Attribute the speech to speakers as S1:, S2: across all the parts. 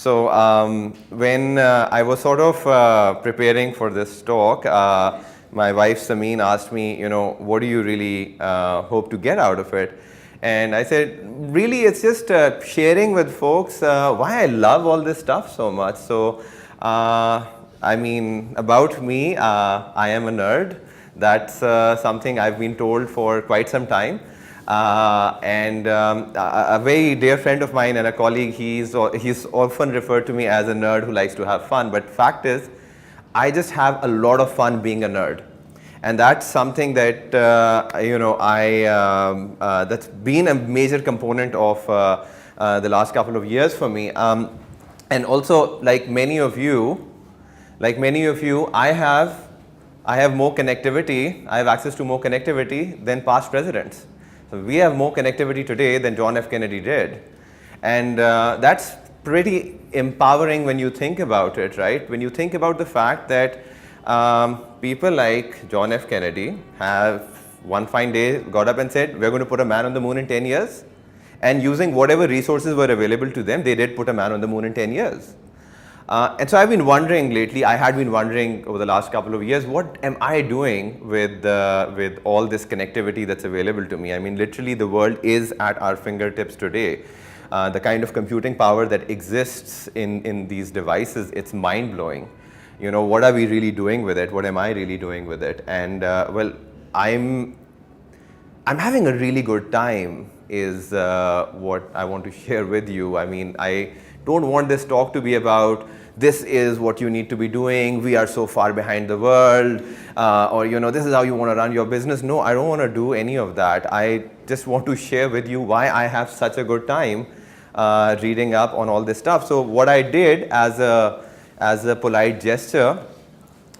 S1: So when I was sort of preparing for this talk, my wife Shaheen asked me, what do you really hope to get out of it? And I said, really, it's just sharing with folks why I love all this stuff so much. So, about me, I am a nerd. That's something I've been told for quite some time. A very dear friend of mine and a colleague, he's often referred to me as a nerd who likes to have fun. But fact is, I just have a lot of fun being a nerd. And that's something that, that's been a major component of the last couple of years for me. And also, like many of you, I have more connectivity, I have access to more connectivity than past presidents. So we have more connectivity today than John F. Kennedy did. And that's pretty empowering when you think about it, right? When you think about the fact that people like John F. Kennedy have one fine day got up and said, we're going to put a man on the moon in 10 years. And using whatever resources were available to them, they did put a man on the moon in 10 years. And so I've been wondering lately, I had been wondering over the last couple of years, what am I doing with all this connectivity that's available to me? I mean, literally the world is at our fingertips today. The kind of computing power that exists in these devices, it's mind-blowing. What are we really doing with it? What am I really doing with it? And well, I'm having a really good time is what I want to share with you. I mean, I don't want this talk to be about this is what you need to be doing, we are so far behind the world, or this is how you want to run your business. No, I don't want to do any of that. I just want to share with you why I have such a good time reading up on all this stuff. So what I did as a polite gesture,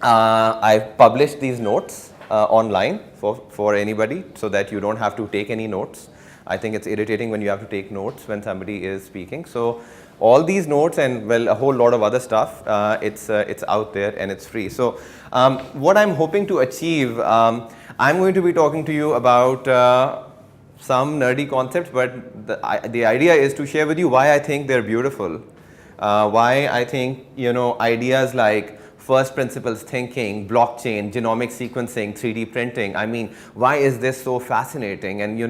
S1: I published these notes online for anybody so that you don't have to take any notes. I think it's irritating when you have to take notes when somebody is speaking. So all these notes and, well, a whole lot of other stuff, it's out there and it's free. So what I'm hoping to achieve, I'm going to be talking to you about some nerdy concepts, but the idea is to share with you why I think they're beautiful. Why I think, ideas like first principles thinking, blockchain, genomic sequencing, 3D printing. I mean, why is this so fascinating? And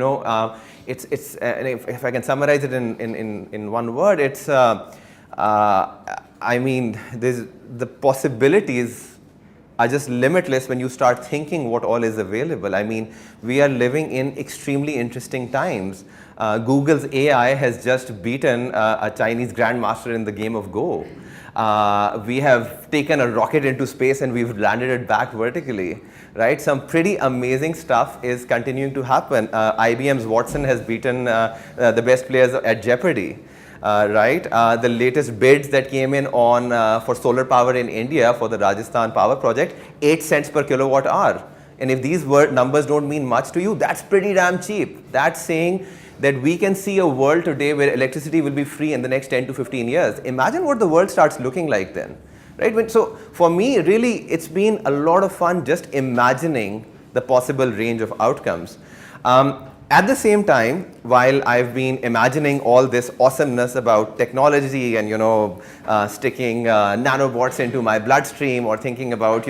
S1: if I can summarize it in one word, it's the possibilities are just limitless when you start thinking what all is available. I mean, we are living in extremely interesting times. Google's AI has just beaten a Chinese grandmaster in the game of Go. We have taken a rocket into space and we've landed it back vertically, right? Some pretty amazing stuff is continuing to happen. IBM's Watson has beaten the best players at Jeopardy, right? The latest bids that came in on for solar power in India for the Rajasthan power project, 8 cents per kilowatt hour. And if these numbers don't mean much to you, that's pretty damn cheap. That's saying that we can see a world today where electricity will be free in the next 10 to 15 years. Imagine what the world starts looking like then, right? So for me, really, it's been a lot of fun just imagining the possible range of outcomes. At the same time, while I've been imagining all this awesomeness about technology and, sticking nanobots into my bloodstream or thinking about,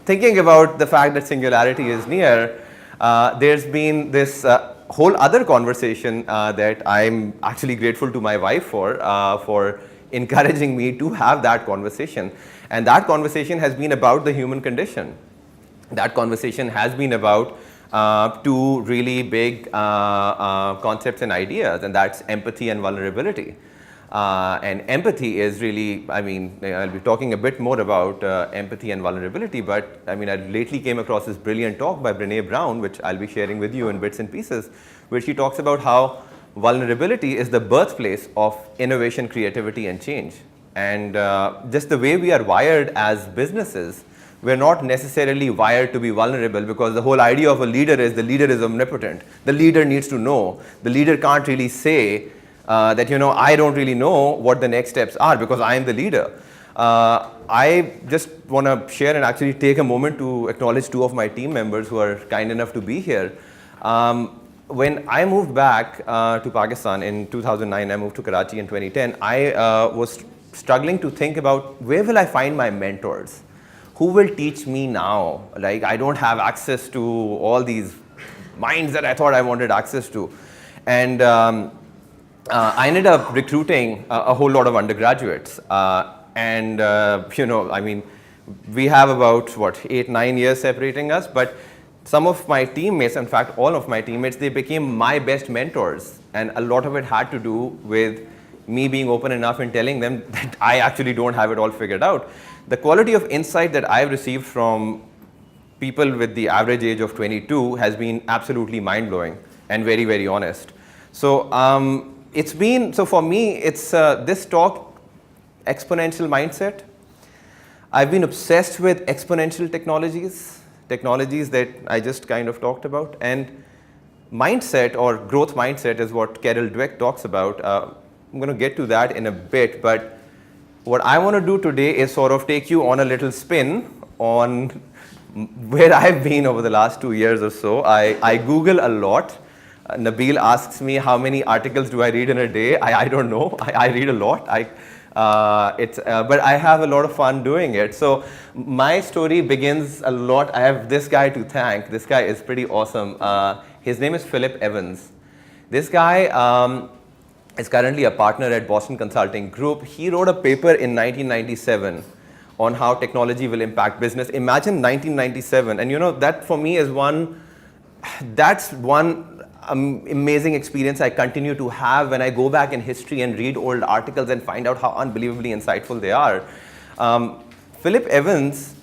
S1: thinking about the fact that singularity is near, there's been this whole other conversation that I'm actually grateful to my wife for encouraging me to have that conversation. And that conversation has been about the human condition. That conversation has been about two really big concepts and ideas, and that's empathy and vulnerability. And empathy is really, I'll be talking a bit more about empathy and vulnerability, but I lately came across this brilliant talk by Brené Brown, which I'll be sharing with you in bits and pieces, where she talks about how vulnerability is the birthplace of innovation, creativity, and change. And just the way we are wired as businesses, we're not necessarily wired to be vulnerable, because the whole idea of a leader is the leader is omnipotent. The leader needs to know. The leader can't really say, that I don't really know what the next steps are because I am the leader. I just want to share and actually take a moment to acknowledge two of my team members who are kind enough to be here. when I moved back to Pakistan in 2009, I moved to Karachi in 2010, I was struggling to think about where will I find my mentors? Who will teach me now? Like, I don't have access to all these minds that I thought I wanted access to. And I ended up recruiting a whole lot of undergraduates. I mean, we have about, 8-9 years separating us, but some of my teammates, in fact, all of my teammates, they became my best mentors. And a lot of it had to do with me being open enough and telling them that I actually don't have it all figured out. The quality of insight that I've received from people with the average age of 22 has been absolutely mind-blowing and very, very honest. So for me, it's this talk, exponential mindset. I've been obsessed with exponential technologies that I just kind of talked about. And mindset or growth mindset is what Carol Dweck talks about. I'm going to get to that in a bit, but what I want to do today is sort of take you on a little spin on where I've been over the last 2 years or so. I Google a lot. Nabil asks me how many articles do I read in a day. I don't know. I read a lot. But I have a lot of fun doing it. So my story begins a lot. I have this guy to thank. This guy is pretty awesome. His name is Phillip Evans. This guy is currently a partner at Boston Consulting Group. He wrote a paper in 1997 on how technology will impact business. Imagine 1997, and that for me is one amazing experience I continue to have when I go back in history and read old articles and find out how unbelievably insightful they are. Phillip Evans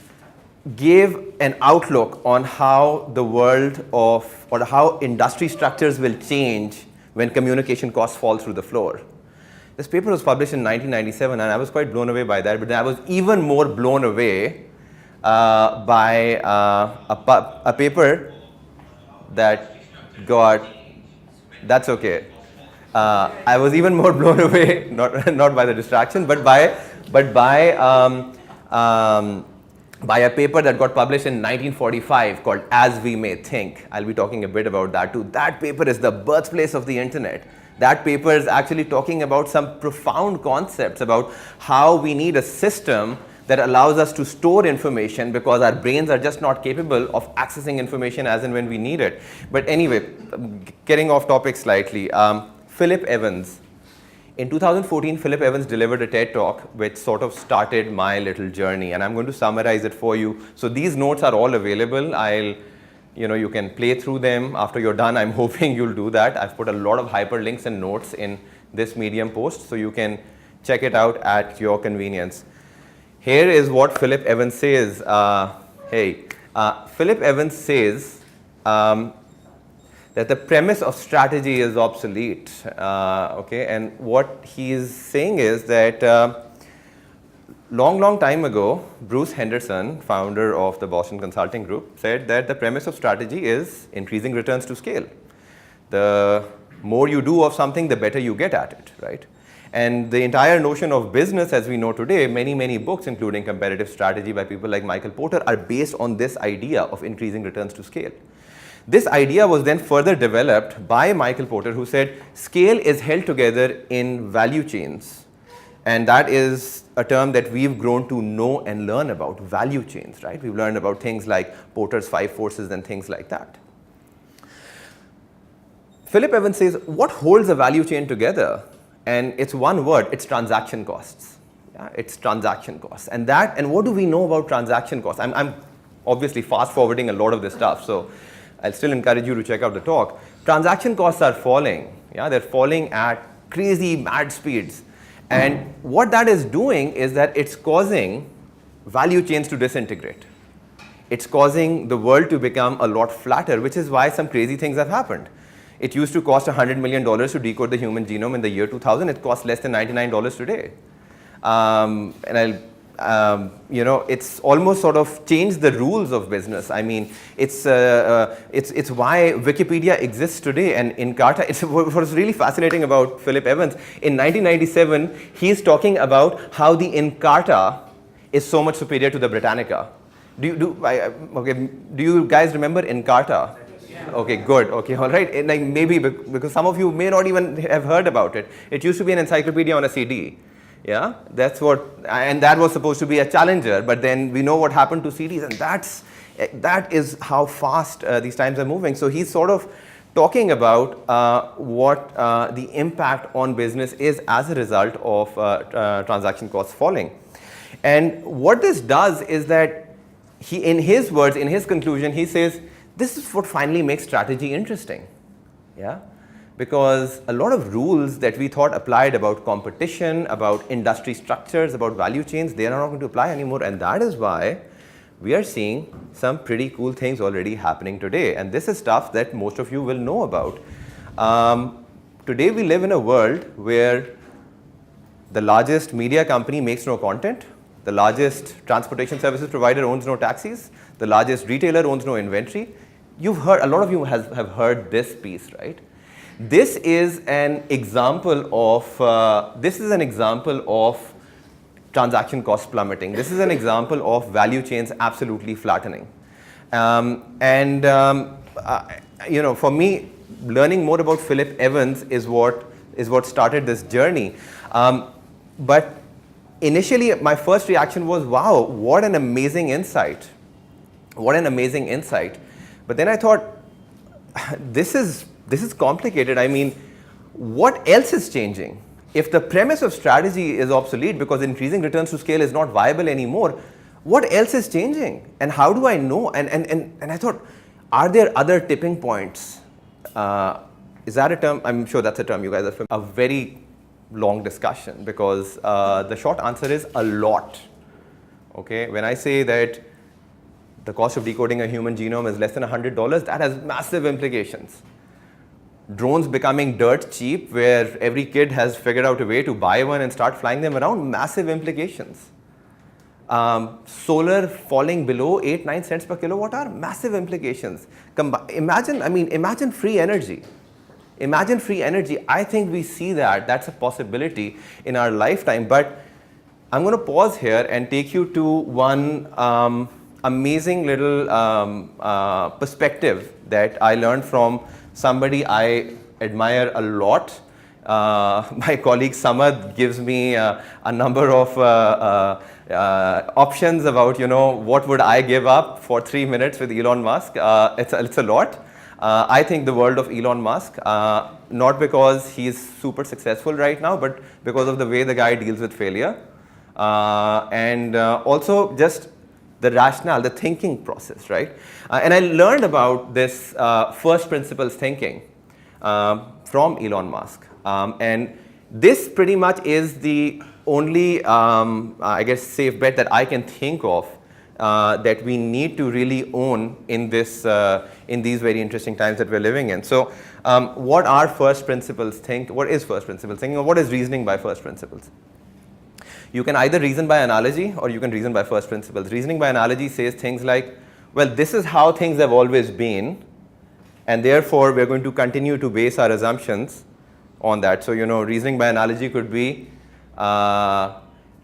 S1: gave an outlook on how the world or how industry structures will change when communication costs fall through the floor. This paper was published in 1997, and I was quite blown away by that, but I was even more blown away by a paper that got, that's okay. I was even more blown away, not by the distraction, but by a paper that got published in 1945 called As We May Think. I'll be talking a bit about that too. That paper is the birthplace of the internet. That paper is actually talking about some profound concepts about how we need a system that allows us to store information because our brains are just not capable of accessing information as and when we need it. But anyway, getting off topic slightly, Phillip Evans. In 2014, Phillip Evans delivered a TED Talk which sort of started my little journey, and I'm going to summarize it for you. So these notes are all available. You can play through them after you're done. I'm hoping you'll do that. I've put a lot of hyperlinks and notes in this Medium post, so you can check it out at your convenience. Here is what Phillip Evans says. Phillip Evans says that the premise of strategy is obsolete. And what he's saying is that long time ago, Bruce Henderson, founder of the Boston Consulting Group, said that the premise of strategy is increasing returns to scale. The more you do of something, the better you get at it, right? And the entire notion of business as we know today, many books, including Competitive Strategy by people like Michael Porter, are based on this idea of increasing returns to scale. This idea was then further developed by Michael Porter, who said scale is held together in value chains. And that is a term that we've grown to know and learn about, value chains, right? We've learned about things like Porter's 5 forces and things like that. Phillip Evans says, what holds a value chain together? And it's one word, it's transaction costs. Yeah, it's transaction costs. And what do we know about transaction costs? I'm obviously fast forwarding a lot of this stuff, so I'll still encourage you to check out the talk. Transaction costs are falling. Yeah, they're falling at crazy mad speeds. And what that is doing is that it's causing value chains to disintegrate. It's causing the world to become a lot flatter, which is why some crazy things have happened. It used to cost $100 million to decode the human genome in the year 2000. It costs less than $99 today. It's almost sort of changed the rules of business. I mean, it's why Wikipedia exists today. And Encarta, what was really fascinating about Phillip Evans, in 1997, he's talking about how the Encarta is so much superior to the Britannica. Do you guys remember Encarta? Okay, good. Okay, all right. And like maybe because some of you may not even have heard about it. It used to be an encyclopedia on a CD. Yeah, that's what, and that was supposed to be a challenger. But then we know what happened to CDs, and that is how fast these times are moving. So he's sort of talking about what the impact on business is as a result of transaction costs falling. And what this does is that he, in his words, in his conclusion, he says, this is what finally makes strategy interesting. Yeah? Because a lot of rules that we thought applied about competition, about industry structures, about value chains, they are not going to apply anymore. And that is why we are seeing some pretty cool things already happening today. And this is stuff that most of you will know about. Today we live in a world where the largest media company makes no content. The largest transportation services provider owns no taxis. The largest retailer owns no inventory. You've heard, a lot of you have heard this piece, right? This is an example of transaction cost plummeting. This is an example of value chains absolutely flattening. You know, for me, learning more about Phillip Evans is what started this journey. But initially, my first reaction was, wow, what an amazing insight. What an amazing insight. But then I thought, this is complicated. I mean, what else is changing? If the premise of strategy is obsolete because increasing returns to scale is not viable anymore, what else is changing? And how do I know? And I thought, are there other tipping points? Is that a term? I'm sure that's a term you guys are familiar with. A very long discussion because the short answer is a lot. Okay, when I say that the cost of decoding a human genome is less than $100, that has massive implications. Drones becoming dirt cheap, where every kid has figured out a way to buy one and start flying them around, massive implications. Solar falling below 8-9 cents per kilowatt hour, massive implications. Imagine free energy. Imagine free energy. I think we see that. That's a possibility in our lifetime. But I'm going to pause here and take you to one amazing little perspective that I learned from somebody I admire a lot. My colleague Samad gives me a number of options about, you know, what would I give up for 3 minutes with Elon Musk. It's a lot. I think the world of Elon Musk, not because he's super successful right now, but because of the way the guy deals with failure. And also just the rationale, the thinking process, right? And I learned about this first principles thinking from Elon Musk. And this pretty much is the only, I guess, safe bet that I can think of that we need to really own in this, in these very interesting times that we're living in. So, what are first principles think? What is first principles thinking, or what is reasoning by first principles? You can either reason by analogy or you can reason by first principles. Reasoning by analogy says things like, well, this is how things have always been, and therefore we're going to continue to base our assumptions on that. So, you know, reasoning by analogy could be,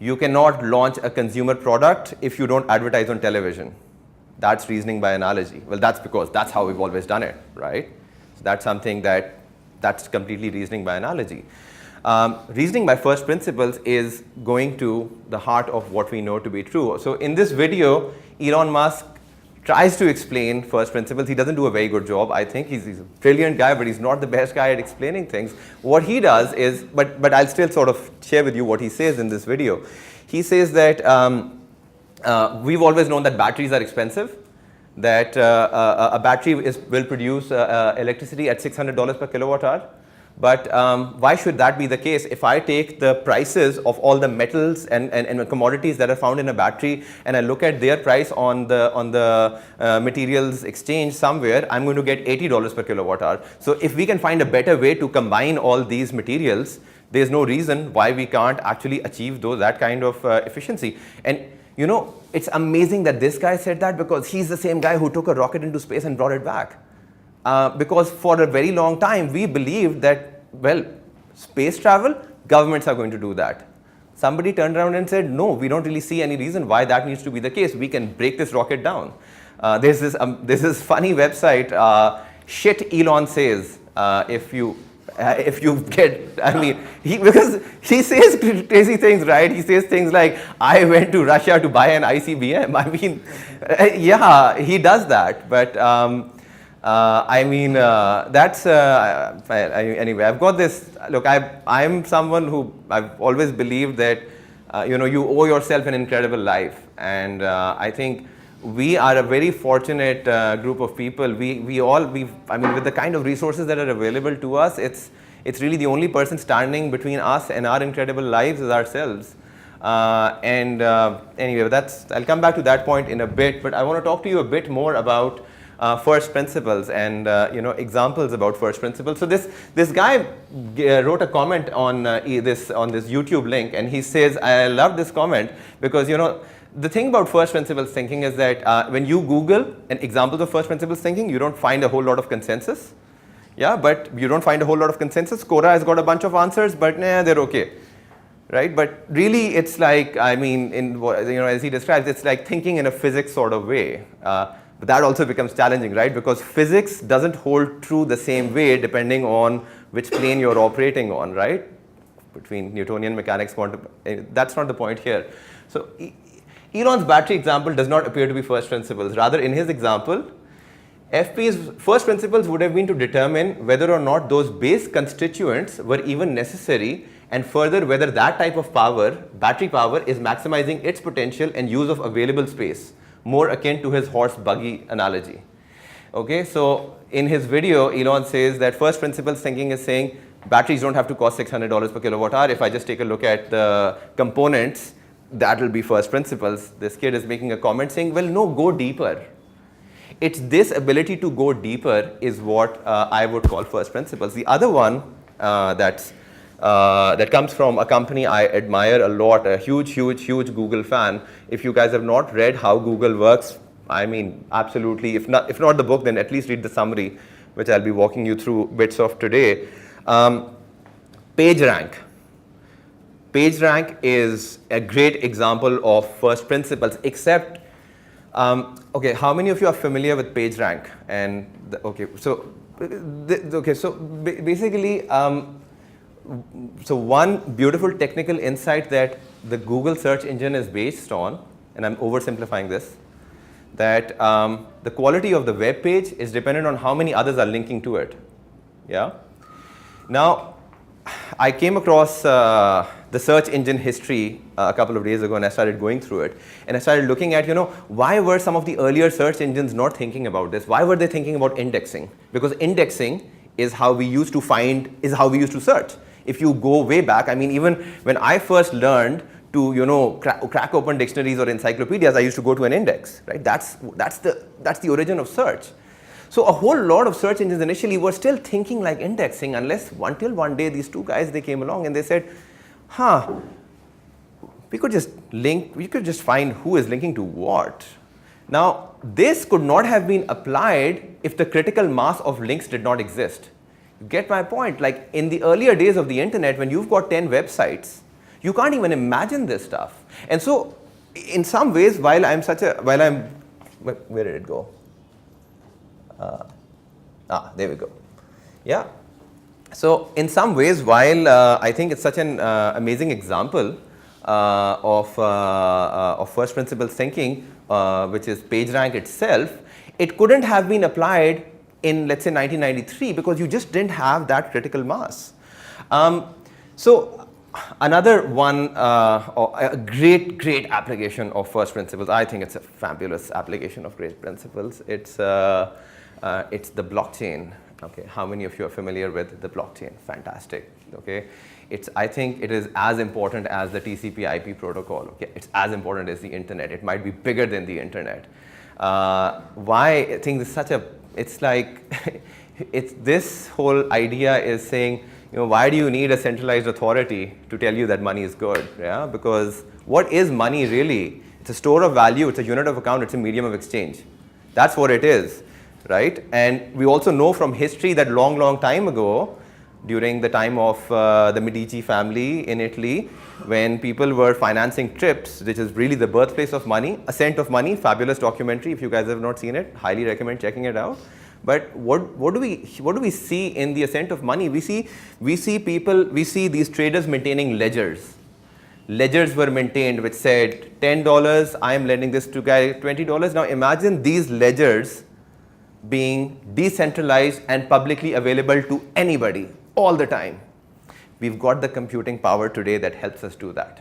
S1: you cannot launch a consumer product if you don't advertise on television. That's reasoning by analogy. Well, that's because that's how we've always done it, right? So that's something that's completely reasoning by analogy. Reasoning by first principles is going to the heart of what we know to be true. So in this video, Elon Musk tries to explain first principles. He doesn't do a very good job, I think. He's a brilliant guy, but he's not the best guy at explaining things. What he does is, but I'll still sort of share with you what he says in this video. He says that we've always known that batteries are expensive, that a battery will produce electricity at $600 per kilowatt hour. But why should that be the case? If I take the prices of all the metals and commodities that are found in a battery and I look at their price on the materials exchange somewhere, I'm going to get $80 per kilowatt hour. So if we can find a better way to combine all these materials, there's no reason why we can't actually achieve that kind of efficiency. And you know, it's amazing that this guy said that, because he's the same guy who took a rocket into space and brought it back. Because for a very long time, we believed that, well, space travel, governments are going to do that. Somebody turned around and said, no, we don't really see any reason why that needs to be the case. We can break this rocket down. There's this funny website, shit Elon says if you get, I mean, because he says crazy things, right? He says things like, I went to Russia to buy an ICBM. I mean, yeah, he does that. But I mean, that's, anyway, I've got this, look, I'm someone who, I've always believed that, you know, you owe yourself an incredible life. And I think we are a very fortunate group of people. I mean, with the kind of resources that are available to us, it's really the only person standing between us and our incredible lives is ourselves. Anyway, I'll come back to that point in a bit, but I want to talk to you a bit more about first principles and you know, examples about first principles. So this guy wrote a comment on this YouTube link, and he says, I love this comment because, you know, the thing about first principles thinking is that when you Google an examples of first principles thinking, you don't find a whole lot of consensus. Yeah, but you don't find a whole lot of consensus. Quora has got a bunch of answers, but nah, they're okay, right? But really, it's like, I mean, you know, as he describes, it's like thinking in a physics sort of way. But that also becomes challenging, right? Because physics doesn't hold true the same way depending on which plane you're operating on, right? Between Newtonian mechanics, quantum, that's not the point here. So Elon's battery example does not appear to be first principles. Rather, in his example, FP's first principles would have been to determine whether or not those base constituents were even necessary, and further whether that type of power, battery power, is maximizing its potential and use of available space, more akin to his horse buggy analogy. Okay, so in his video, Elon says that first principles thinking is saying batteries don't have to cost $600 per kilowatt hour. If I just take a look at the components, that will be first principles. This kid is making a comment saying, well, no, go deeper. It's this ability to go deeper is what I would call first principles. The other one that comes from a company I admire a lot, a huge Google fan. If you guys have not read how Google works, I mean, absolutely, if not the book, then at least read the summary, which I'll be walking you through bits of today. Pagerank. Pagerank is a great example of first principles, except, okay, how many of you are familiar with Pagerank? And basically, so one beautiful technical insight that the Google search engine is based on, and I'm oversimplifying this, that the quality of the web page is dependent on how many others are linking to it. Yeah. Now, I came across the search engine history a couple of days ago, and I started going through it, and I started looking at, you know, why were some of the earlier search engines not thinking about this? Why were they thinking about indexing? Because indexing is how we used to search. If you go way back, I mean, even when I first learned to, you know, crack open dictionaries or encyclopedias, I used to go to an index, right? That's the origin of search. So a whole lot of search engines initially were still thinking like indexing, until one day these two guys, they came along and they said, we could just find who is linking to what. Now, this could not have been applied if the critical mass of links did not exist. You get my point? Like in the earlier days of the internet, when you've got 10 websites, you can't even imagine this stuff. And so, in some ways, where did it go? There we go. Yeah. So, in some ways, while I think it's such an amazing example of first principles thinking, which is PageRank itself, it couldn't have been applied in, let's say, 1993 because you just didn't have that critical mass. So, another one, a great application of first principles. I think it's a fabulous application of great principles. It's the blockchain. Okay, how many of you are familiar with the blockchain? Fantastic. Okay, I think it is as important as the TCP/IP protocol. Okay, it's as important as the internet. It might be bigger than the internet. Why I think it's like it's this whole idea is saying, you know, why do you need a centralized authority to tell you that money is good? Yeah, because what is money really? It's a store of value. It's a unit of account. It's a medium of exchange. That's what it is. Right? And we also know from history that long time ago, during the time of the Medici family in Italy, when people were financing trips, which is really the birthplace of money, Ascent of Money, fabulous documentary. If you guys have not seen it, highly recommend checking it out. But what do we see in the ascent of money? We see these traders maintaining ledgers. Ledgers were maintained which said $10, I am lending this to guy $20. Now imagine these ledgers being decentralized and publicly available to anybody all the time. We've got the computing power today that helps us do that.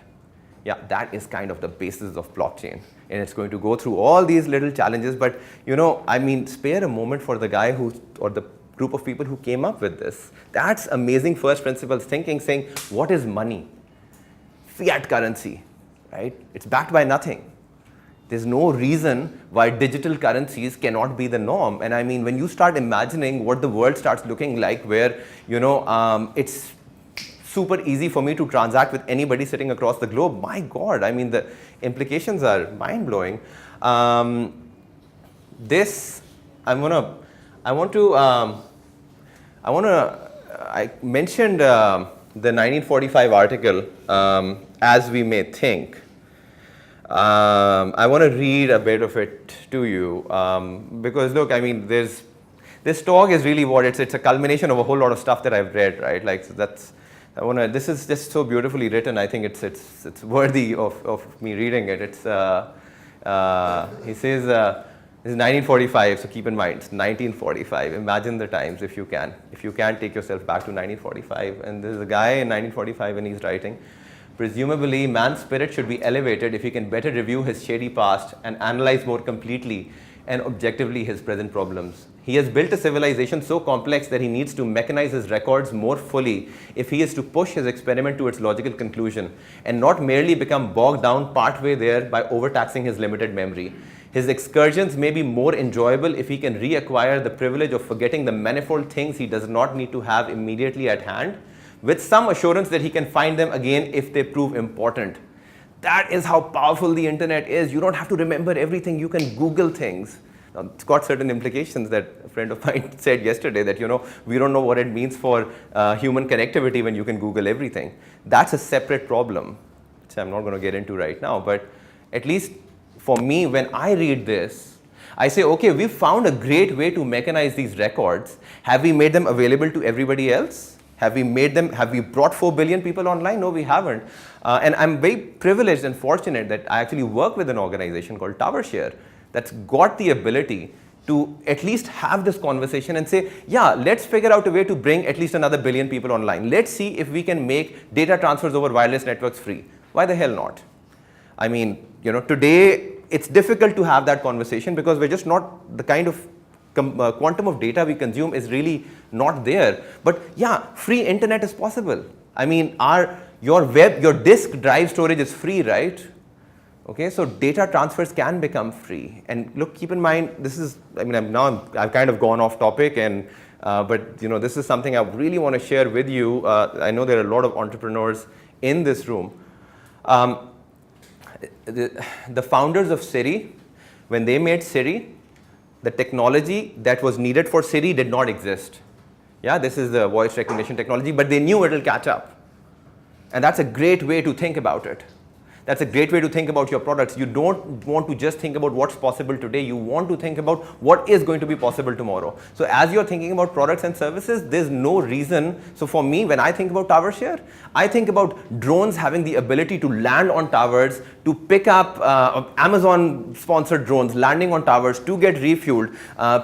S1: Yeah, that is kind of the basis of blockchain. And it's going to go through all these little challenges. But, spare a moment for the guy or the group of people who came up with this. That's amazing first principles thinking, saying, what is money? Fiat currency, right? It's backed by nothing. There's no reason why digital currencies cannot be the norm. And I mean, when you start imagining what the world starts looking like, where, it's super easy for me to transact with anybody sitting across the globe. My God, I mean, the implications are mind-blowing. I mentioned the 1945 article, As We May Think. I want to read a bit of it to you because look, I mean, this talk is really what it's a culmination of a whole lot of stuff that I've read, right? Like, so this is just so beautifully written. I think it's worthy of me reading it. It's he says this is 1945, so keep in mind it's 1945. Imagine the times if you can take yourself back to 1945. And there's a guy in 1945 and he's writing, presumably man's spirit should be elevated if he can better review his shady past and analyze more completely and objectively his present problems. He has built a civilization so complex that he needs to mechanize his records more fully if he is to push his experiment to its logical conclusion and not merely become bogged down partway there by overtaxing his limited memory. His excursions may be more enjoyable if he can reacquire the privilege of forgetting the manifold things he does not need to have immediately at hand, with some assurance that he can find them again if they prove important. That is how powerful the internet is. You don't have to remember everything. You can Google things. Now, it's got certain implications that a friend of mine said yesterday that, we don't know what it means for human connectivity when you can Google everything. That's a separate problem, which I'm not going to get into right now. But at least for me, when I read this, I say, okay, we've found a great way to mechanize these records. Have we made them available to everybody else? Have we brought 4 billion people online? No, we haven't. And I'm very privileged and fortunate that I actually work with an organization called TowerShare that's got the ability to at least have this conversation and say, yeah, let's figure out a way to bring at least another billion people online. Let's see if we can make data transfers over wireless networks free. Why the hell not? I mean, today it's difficult to have that conversation because we're just not the kind of quantum of data we consume is really not there. But yeah, free internet is possible. I mean, your disk drive storage is free, right? Okay, so data transfers can become free. And look, keep in mind, I've kind of gone off topic, and but this is something I really want to share with you. I know there are a lot of entrepreneurs in this room. The founders of Siri, when they made Siri, the technology that was needed for Siri did not exist. Yeah, this is the voice recognition technology, but they knew it will catch up. And that's a great way to think about it. That's a great way to think about your products. You don't want to just think about what's possible today. You want to think about what is going to be possible tomorrow. So as you're thinking about products and services, there's no reason. So for me, when I think about TowerShare, I think about drones having the ability to land on towers, to pick up Amazon-sponsored drones, landing on towers, to get refueled,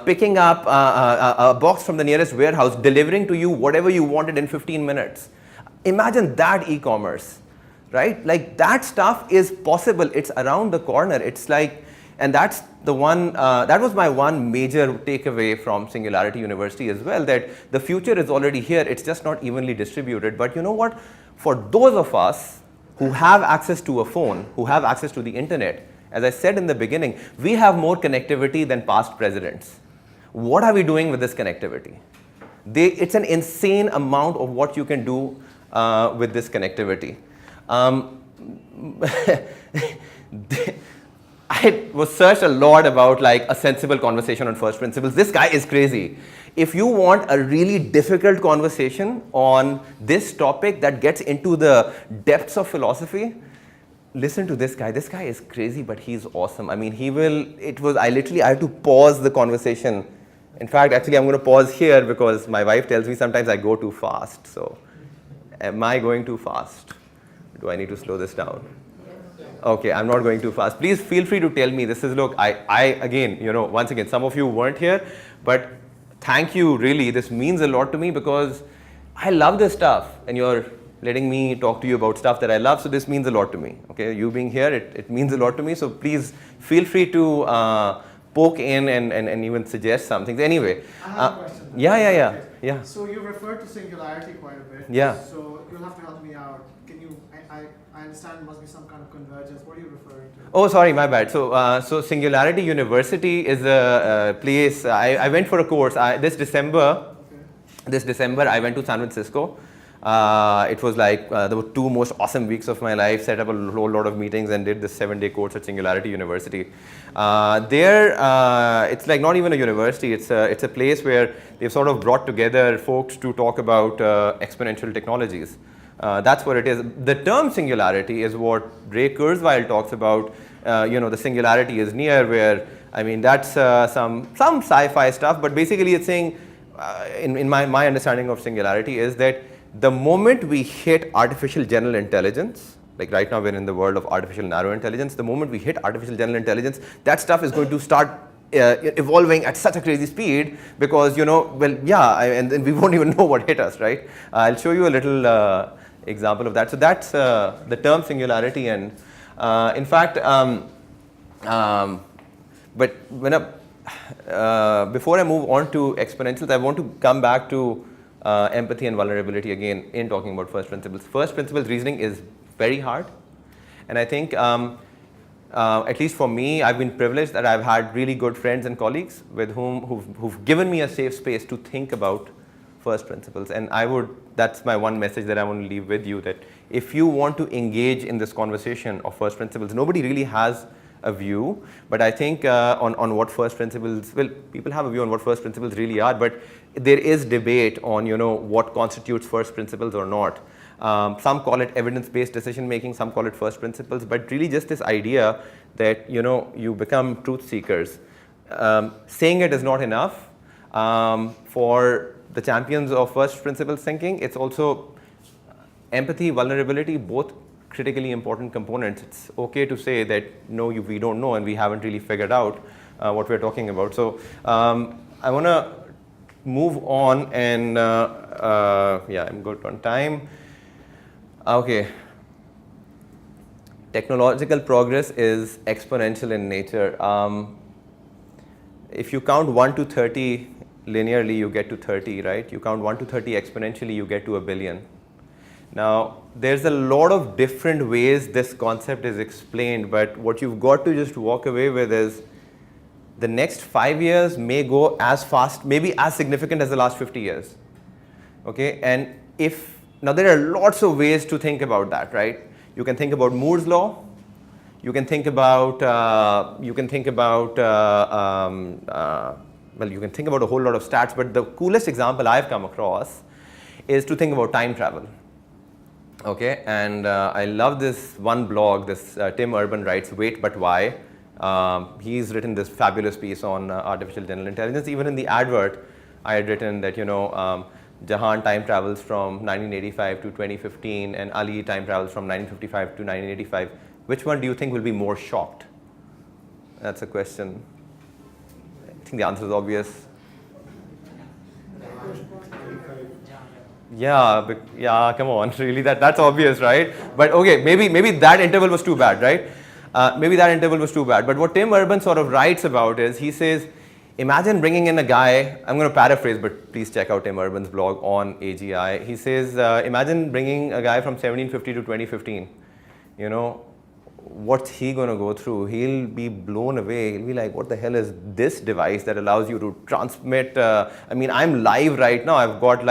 S1: picking up a box from the nearest warehouse, delivering to you whatever you wanted in 15 minutes. Imagine that e-commerce. Right? Like that stuff is possible. It's around the corner. It's like, and that's the one, that was my one major takeaway from Singularity University as well, that the future is already here. It's just not evenly distributed. But you know what? For those of us who have access to a phone, who have access to the internet, as I said in the beginning, we have more connectivity than past presidents. What are we doing with this connectivity? It's an insane amount of what you can do with this connectivity. I was searched a lot about like a sensible conversation on first principles. This guy is crazy. If you want a really difficult conversation on this topic that gets into the depths of philosophy, listen to this guy. This guy is crazy, but he's awesome. I mean, I had to pause the conversation In fact, actually, I'm going to pause here because my wife tells me sometimes I go too fast. So, am I going too fast? Do I need to slow this down? Okay, I'm not going too fast. Please feel free to tell me. This is, look, I again, once again, some of you weren't here, but thank you, really. This means a lot to me because I love this stuff, and you're letting me talk to you about stuff that I love, so this means a lot to me. Okay, you being here, it means a lot to me, so please feel free to poke in and even suggest something. Anyway.
S2: I have a question.
S1: Yeah.
S2: So you referred to singularity quite a bit.
S1: Yeah.
S2: So you'll have to help me out. Can you, I understand there must be some kind of convergence. What are you referring to?
S1: Oh, sorry, my bad. So Singularity University is a place, I went for a course this December. This December, I went to San Francisco. It was like there were 2 most awesome weeks of my life, set up a whole lot of meetings and did this 7-day course at Singularity University. There, it's like not even a university, it's a place where they've sort of brought together folks to talk about exponential technologies. That's what it is. The term singularity is what Ray Kurzweil talks about. The singularity is near, where, I mean, that's some sci-fi stuff, but basically it's saying, in my understanding of singularity is that the moment we hit artificial general intelligence, like right now we're in the world of artificial narrow intelligence, the moment we hit artificial general intelligence, that stuff is going to start evolving at such a crazy speed because, and we won't even know what hit us, right? I'll show you a little example of that. So that's the term singularity, and in fact, but when before I move on to exponentials, I want to come back to empathy and vulnerability again in talking about first principles. First principles reasoning is very hard, and I think at least for me, I've been privileged that I've had really good friends and colleagues with who've given me a safe space to think about first principles. And that's my one message that I want to leave with you, that if you want to engage in this conversation of first principles, nobody really has a view, but I think on what first principles, well, people have a view on what first principles really are, but there is debate on, what constitutes first principles or not. Some call it evidence-based decision making, some call it first principles, but really just this idea that, you become truth seekers. Saying it is not enough. For the champions of first principles thinking, it's also empathy, vulnerability, both critically important components. It's okay to say that no, we don't know and we haven't really figured out what we're talking about. So I want to move on and I'm good on time. Okay. Technological progress is exponential in nature. If you count 1 to 30 linearly, you get to 30, right? You count 1 to 30 exponentially, you get to a billion. Now, there's a lot of different ways this concept is explained, but what you've got to just walk away with is the next 5 years may go as fast, maybe as significant as the last 50 years. Okay, and now there are lots of ways to think about that, right? You can think about Moore's law. You can think about you can think about a whole lot of stats, but the coolest example I've come across is to think about time travel. Okay, and I love this one blog, this Tim Urban writes, Wait But Why. He's written this fabulous piece on artificial general intelligence. Even in the advert, I had written that, Jahan time travels from 1985 to 2015 and Ali time travels from 1955 to 1985. Which one do you think will be more shocked? That's a question. I think the answer is obvious. Yeah, come on, really, that's obvious, right? But okay, maybe that interval was too bad, right? But what Tim Urban sort of writes about is, he says, imagine bringing in a guy, I'm going to paraphrase, but please check out Tim Urban's blog on AGI. He says, imagine bringing a guy from 1750 to 2015. What's he going to go through? He'll be blown away. He'll be like, what the hell is this device that allows you to transmit? I'm live right now. I've got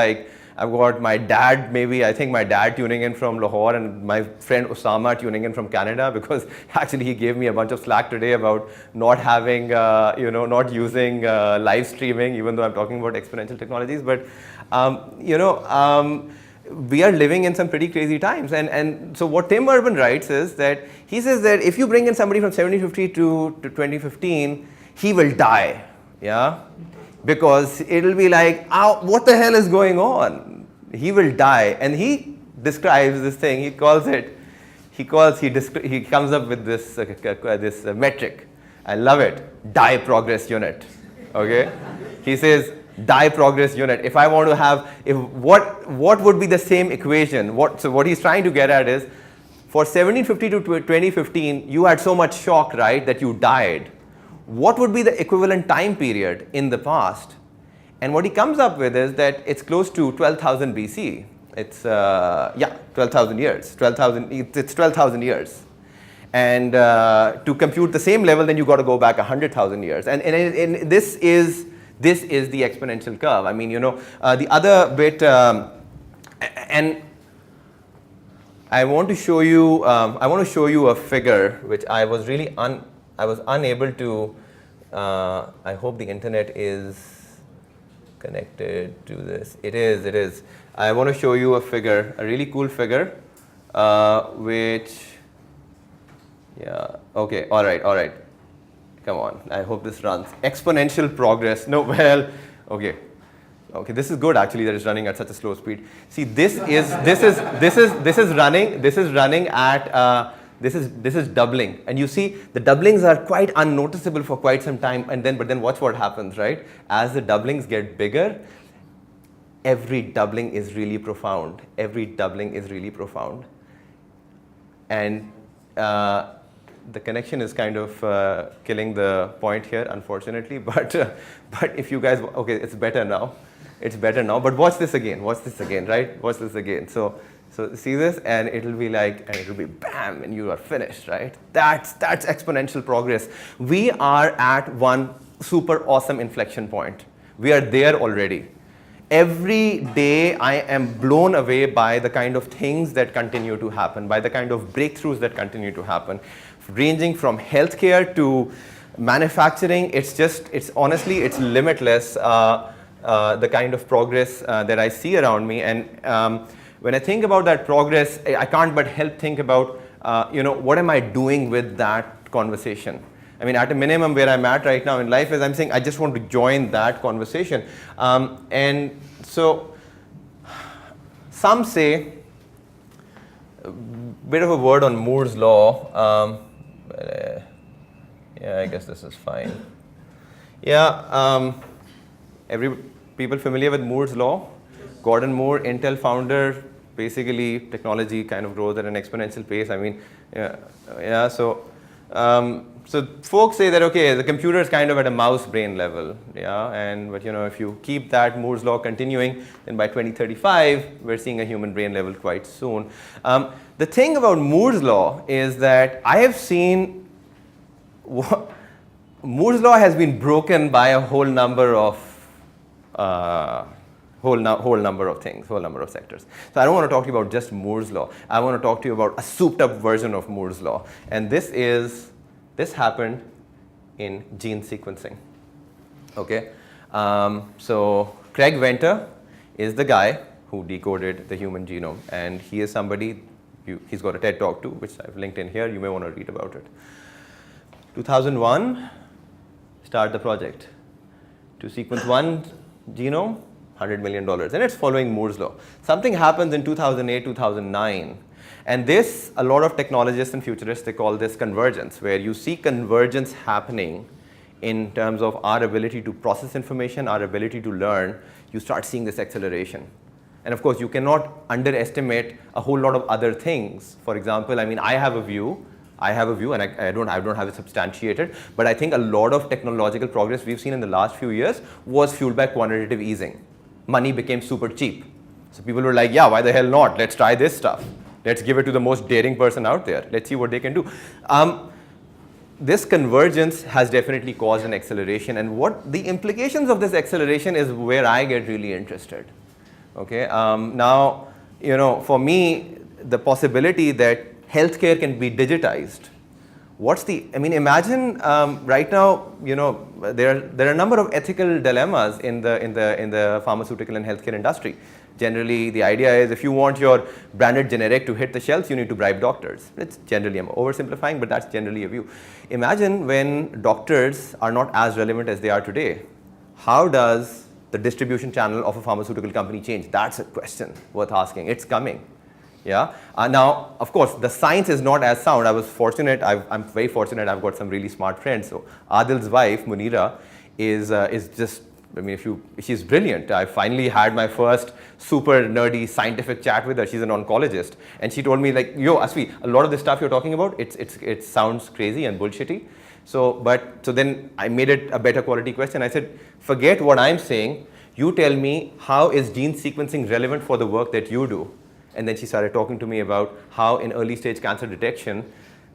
S1: my dad, I think my dad tuning in from Lahore and my friend Osama tuning in from Canada, because actually he gave me a bunch of slack today about not having, not using live streaming, even though I'm talking about exponential technologies. But, we are living in some pretty crazy times. And so what Tim Urban writes is that he says that if you bring in somebody from 1750 to 2015, he will die. Yeah. because it'll be like, oh, what the hell is going on? He will die. And he describes this thing, he comes up with this metric. I love it, die progress unit, okay? He says, die progress unit. If I want to have, what would be the same equation? So what he's trying to get at is, for 1750 to 2015, you had so much shock, right, that you died. What would be the equivalent time period in the past? And what he comes up with is that it's close to 12,000 BC. It's 12,000 years. It's 12,000 years. And to compute the same level, then you got to go back 100,000 years. And this is the exponential curve. I mean, the other bit, and I want to show you a figure which I was really unable to. I hope the internet is connected to this. It is. I want to show you a figure, a really cool figure, which, yeah, okay, all right. Come on, I hope this runs. Exponential progress. No, well, okay. Okay, this is good actually that it's running at such a slow speed. See, this is doubling, and you see the doublings are quite unnoticeable for quite some time, but then watch what happens, right? As the doublings get bigger, every doubling is really profound. And the connection is kind of killing the point here, unfortunately. But if you guys, okay, it's better now. But watch this again, right? Watch this again. So see this, and it'll be bam, and you are finished, right? That's exponential progress. We are at one super awesome inflection point. We are there already. Every day I am blown away by the kind of things that continue to happen, by the kind of breakthroughs that continue to happen, ranging from healthcare to manufacturing. It's honestly limitless. The kind of progress that I see around me, and when I think about that progress, I can't but help think about, what am I doing with that conversation? I mean, at a minimum, where I'm at right now in life is I'm saying I just want to join that conversation. And so some say, a bit of a word on Moore's law. Yeah, I guess this is fine. Yeah, people familiar with Moore's law? Gordon Moore, Intel founder. Basically, technology kind of grows at an exponential pace. I mean, yeah. So folks say that, okay, the computer is kind of at a mouse brain level, yeah. But if you keep that Moore's law continuing, then by 2035, we're seeing a human brain level quite soon. The thing about Moore's law is that I have seen Moore's law has been broken by a whole number of things, whole number of sectors. So I don't want to talk to you about just Moore's law. I want to talk to you about a souped up version of Moore's law. And this happened in gene sequencing. Okay. So Craig Venter is the guy who decoded the human genome, and he is somebody, he's got a TED Talk too, which I've linked in here. You may want to read about it. 2001, start the project. To sequence one genome, $100 million, and it's following Moore's law. Something happens in 2008, 2009, and this, a lot of technologists and futurists, they call this convergence, where you see convergence happening in terms of our ability to process information, our ability to learn. You start seeing this acceleration. And of course, you cannot underestimate a whole lot of other things. For example, I mean, I have a view, and I don't have it substantiated, but I think a lot of technological progress we've seen in the last few years was fueled by quantitative easing. Money became super cheap. So people were like, yeah, why the hell not? Let's try this stuff. Let's give it to the most daring person out there. Let's see what they can do. This convergence has definitely caused an acceleration, and what the implications of this acceleration is where I get really interested. Okay. Now, for me, the possibility that healthcare can be digitized. Imagine right now, there are a number of ethical dilemmas in the pharmaceutical and healthcare industry. Generally, the idea is if you want your branded generic to hit the shelves, you need to bribe doctors. It's generally, I'm oversimplifying, but that's generally a view. Imagine when doctors are not as relevant as they are today. how does the distribution channel of a pharmaceutical company change? That's a question worth asking. It's coming. Yeah. Now, of course, the science is not as sound. I was fortunate. I'm very fortunate. I've got some really smart friends. So Adil's wife, Munira, is just. I mean, she's brilliant. I finally had my first super nerdy scientific chat with her. She's an oncologist, and she told me like, "Yo, Asfi, a lot of the stuff you're talking about, it sounds crazy and bullshitty." So then I made it a better quality question. I said, "Forget what I'm saying. You tell me how is gene sequencing relevant for the work that you do?" And then she started talking to me about how in early stage cancer detection,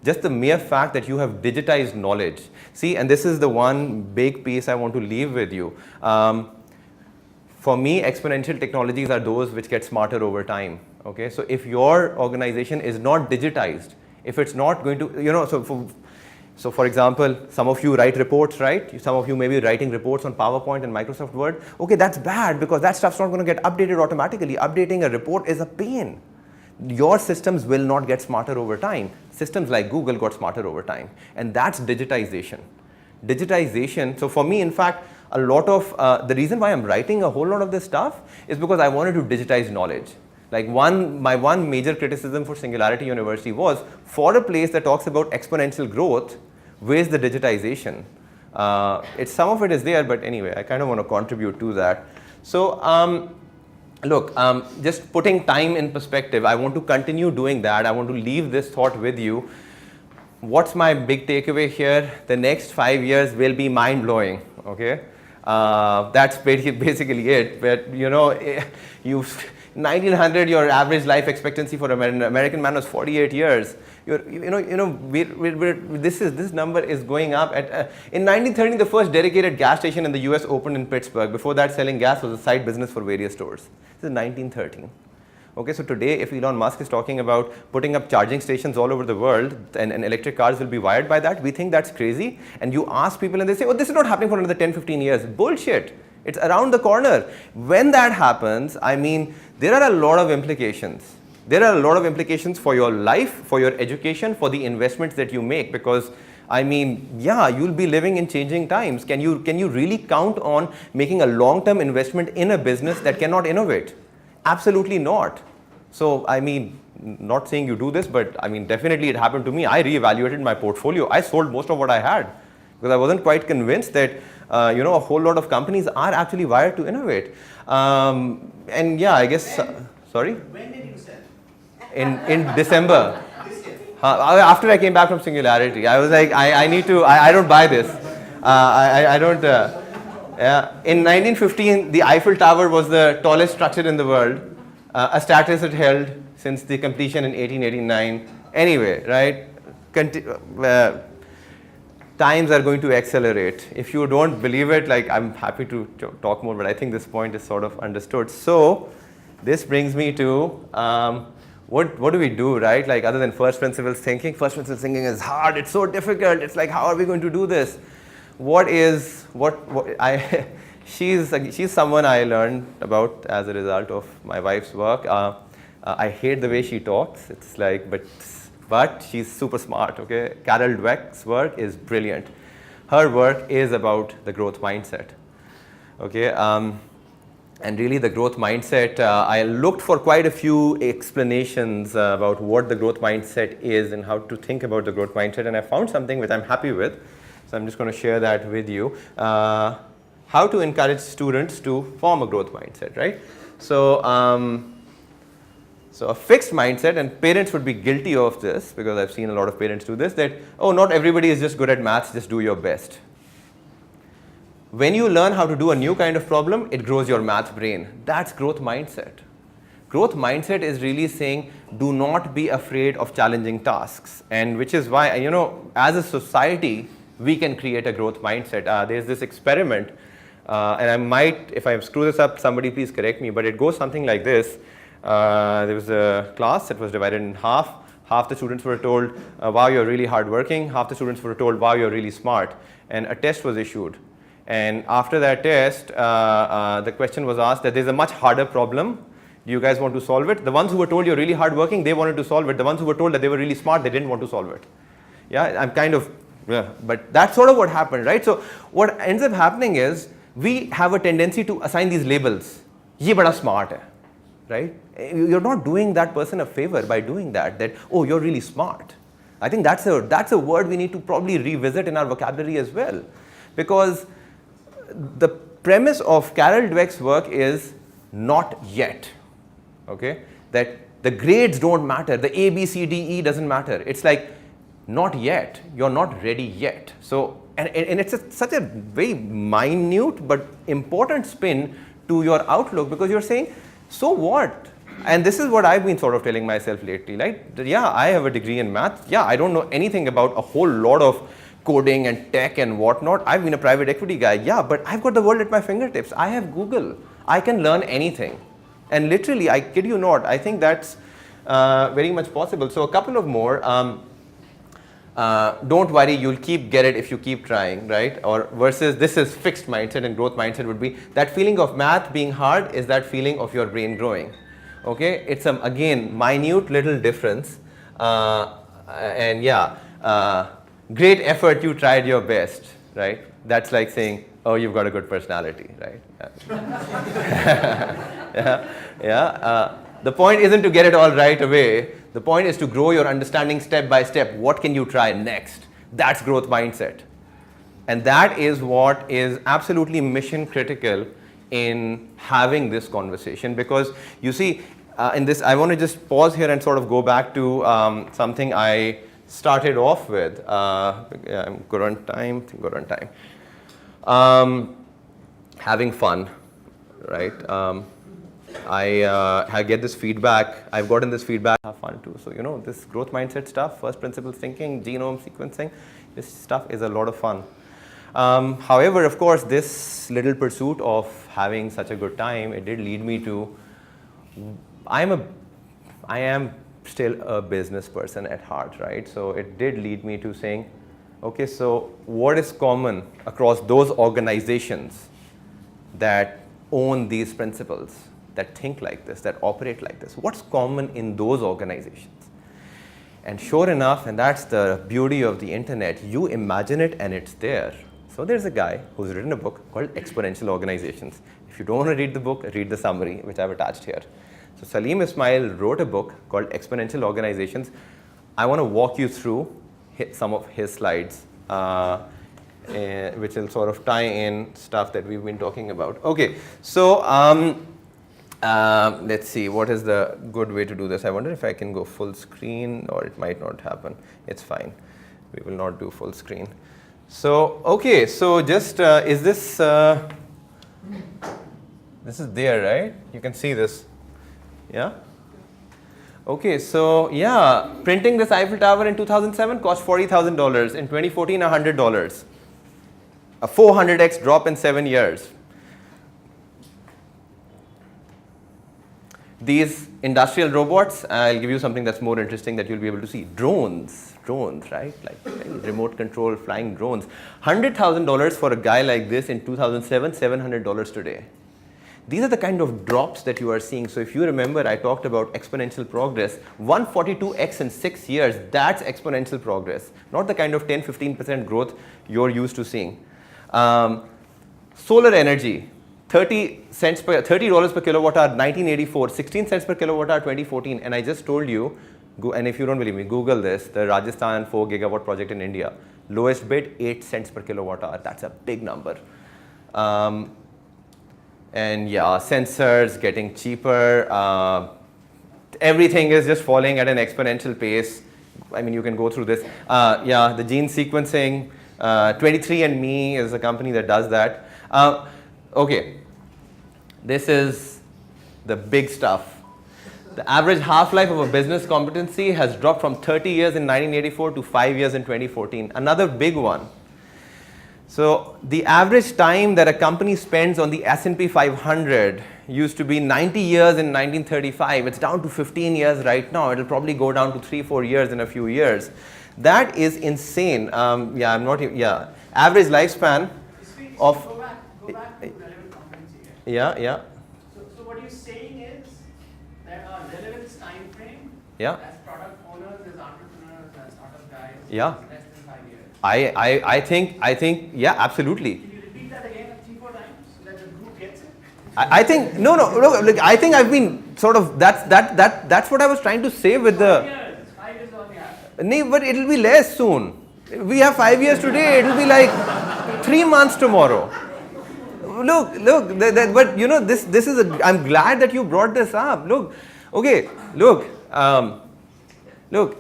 S1: just the mere fact that you have digitized knowledge. See, and this is the one big piece I want to leave with you. For me, exponential technologies are those which get smarter over time. Okay, so if your organization is not digitized, if it's not going to, so for example, some of you write reports, right? Some of you may be writing reports on PowerPoint and Microsoft Word. Okay, that's bad because that stuff's not going to get updated automatically. Updating a report is a pain. Your systems will not get smarter over time. Systems like Google got smarter over time. And that's digitization. Digitization, so for me, in fact, a lot of, the reason why I'm writing a whole lot of this stuff is because I wanted to digitize knowledge. Like my one major criticism for Singularity University was, for a place that talks about exponential growth, where's the digitization? Some of it is there, but anyway, I kind of want to contribute to that. So look, just putting time in perspective, I want to continue doing that. I want to leave this thought with you. What's my big takeaway here? The next 5 years will be mind-blowing, okay? That's basically it. But 1900, your average life expectancy for an American man was 48 years. This number is going up. In 1930, the first dedicated gas station in the US opened in Pittsburgh. Before that, selling gas was a side business for various stores. This is 1913. Okay, so today, if Elon Musk is talking about putting up charging stations all over the world and electric cars will be wired by that, we think that's crazy. And you ask people and they say, oh, this is not happening for another 10, 15 years. Bullshit. It's around the corner. When that happens, I mean, there are a lot of implications. There are a lot of implications for your life, for your education, for the investments that you make, because I mean, yeah, you'll be living in changing times. Can you really count on making a long-term investment in a business that cannot innovate? Absolutely not. So, I mean, not saying you do this, but I mean, definitely it happened to me. I reevaluated my portfolio. I sold most of what I had because I wasn't quite convinced that a whole lot of companies are actually wired to innovate. And yeah, I guess, sorry?
S2: When did you sell?
S1: In December. After I came back from Singularity, I was like, I don't buy this. I don't. In 1915, the Eiffel Tower was the tallest structure in the world, a status it held since the completion in 1889. Anyway, right? Times are going to accelerate. If you don't believe it, like, I'm happy to talk more, but I think this point is sort of understood. So this brings me to what do we do, right? Like, other than first principles thinking. First principles thinking is hard. It's so difficult. It's like, how are we going to do this? She's someone I learned about as a result of my wife's work. I hate the way she talks. It's like, but she's super smart, okay? Carol Dweck's work is brilliant. Her work is about the growth mindset, okay? And really the growth mindset, I looked for quite a few explanations about what the growth mindset is and how to think about the growth mindset, and I found something which I'm happy with. So I'm just going to share that with you. How to encourage students to form a growth mindset, right? So, so a fixed mindset, and parents would be guilty of this because I've seen a lot of parents do this, that, oh, not everybody is just good at maths, just do your best. When you learn how to do a new kind of problem, it grows your math brain. That's growth mindset. Growth mindset is really saying, do not be afraid of challenging tasks. And which is why, as a society, we can create a growth mindset. There's this experiment, and I might, if I screw this up, somebody please correct me, but it goes something like this. There was a class that was divided in half. Half the students were told, wow, you're really hardworking. Half the students were told, wow, you're really smart. And a test was issued. And after that test, the question was asked that there's a much harder problem. Do you guys want to solve it? The ones who were told you're really hardworking, they wanted to solve it. The ones who were told that they were really smart, they didn't want to solve it. Yeah, I'm kind of, yeah, but that's sort of what happened, right? So what ends up happening is we have a tendency to assign these labels. Ye bada smart hai, right? You're not doing that person a favor by doing that, oh, you're really smart. I think that's a word we need to probably revisit in our vocabulary as well. Because the premise of Carol Dweck's work is not yet, okay? That the grades don't matter, the A, B, C, D, E doesn't matter. It's like, not yet, you're not ready yet. So, and it's such a very minute but important spin to your outlook, because you're saying, so what? And this is what I've been sort of telling myself lately, right? Yeah, I have a degree in math. Yeah, I don't know anything about a whole lot of coding and tech and whatnot. I've been a private equity guy. Yeah, but I've got the world at my fingertips. I have Google. I can learn anything. And literally, I kid you not, I think that's very much possible. So a couple of more. Don't worry, you'll get it if you keep trying, right? Or versus this is fixed mindset, and growth mindset would be that feeling of math being hard is that feeling of your brain growing. Okay, it's again minute little difference, and yeah, great effort, you tried your best, right? That's like saying, oh, you've got a good personality, right? Yeah. The point isn't to get it all right away. The point is to grow your understanding step by step. What can you try next? That's growth mindset. And that is what is absolutely mission critical in having this conversation. Because you see, in this, I want to just pause here and sort of go back to something I started off with. Yeah, I'm good on time, good on time. Having fun, right? I get this feedback. I've gotten this feedback. Have fun too. So this growth mindset stuff, first principles thinking, genome sequencing, this stuff is a lot of fun. However, of course, this little pursuit of having such a good time, it did lead me to. I am still a business person at heart, right? So it did lead me to saying, okay, so what is common across those organizations that own these principles, that think like this, that operate like this? What's common in those organizations? And sure enough, and that's the beauty of the internet, you imagine it and it's there. So there's a guy who's written a book called Exponential Organizations. If you don't want to read the book, read the summary, which I've attached here. So Salim Ismail wrote a book called Exponential Organizations. I want to walk you through some of his slides, which will sort of tie in stuff that we've been talking about. Okay, so let's see, what is the good way to do this? I wonder if I can go full screen, or it might not happen. It's fine. We will not do full screen. So, okay, so just, is this, this is there, right? You can see this, yeah? Okay, so yeah, printing this Eiffel Tower in 2007 cost $40,000. In 2014, $100. A 400x drop in 7 years. These industrial robots, I'll give you something that's more interesting that you'll be able to see. Drones, right? Like remote control flying drones. $100,000 for a guy like this in 2007, $700 today. These are the kind of drops that you are seeing. So if you remember, I talked about exponential progress. 142x in 6 years, that's exponential progress. Not the kind of 10-15% growth you're used to seeing. Solar energy. $30 per kilowatt hour, 1984, 16 cents per kilowatt hour, 2014. And I just told you, and if you don't believe me, Google this, the Rajasthan 4 gigawatt project in India. Lowest bid, 8 cents per kilowatt hour. That's a big number. And yeah, sensors getting cheaper. Everything is just falling at an exponential pace. I mean, you can go through this. Yeah, the gene sequencing. 23andMe is a company that does that. Okay, this is the big stuff. The average half-life of a business competency has dropped from 30 years in 1984 to 5 years in 2014. Another big one. So the average time that a company spends on the S&P 500 used to be 90 years in 1935. It's down to 15 years right now. It'll probably go down to 3-4 years in a few years. That is insane. Yeah, I'm not. Yeah, average lifespan of.
S2: Go back to relevant competency.
S1: Yeah.
S2: So what you're saying is that our relevance time frame.
S1: Yeah.
S2: As product owners, as entrepreneurs, as startup guys.
S1: Yeah.
S2: Is less than 5 years.
S1: I think. Yeah, absolutely.
S2: Can you repeat that again 3-4 times?
S1: I think no. Look, I think I've been sort of that's what I was trying to say with the.
S3: 5 years on the app.
S1: No, but it'll be less soon. We have 5 years today. It'll be like 3 months tomorrow. Look. But you know, this is. I'm glad that you brought this up. Look, okay. Look. Look.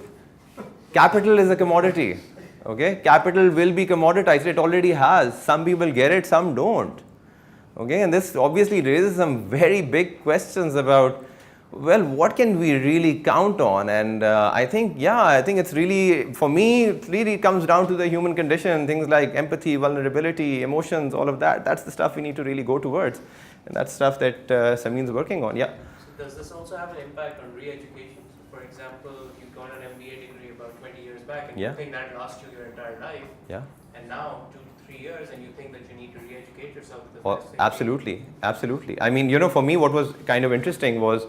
S1: Capital is a commodity. Okay, capital will be commoditized. It already has. Some people get it, some don't. Okay, and this obviously raises some very big questions about, well, what can we really count on? And I think it's really, for me, it really comes down to the human condition, things like empathy, vulnerability, emotions, all of that. That's the stuff we need to really go towards. And that's stuff that Sameen's working on, yeah.
S3: So does this also have an impact on re-education? So for example, you got an MBA degree about 20 years back and you think that lasts you your entire life.
S1: Yeah.
S3: And now, 2 to 3 years, and you think that you need to re-educate yourself.
S1: Absolutely. I mean, you know, for me, what was kind of interesting was,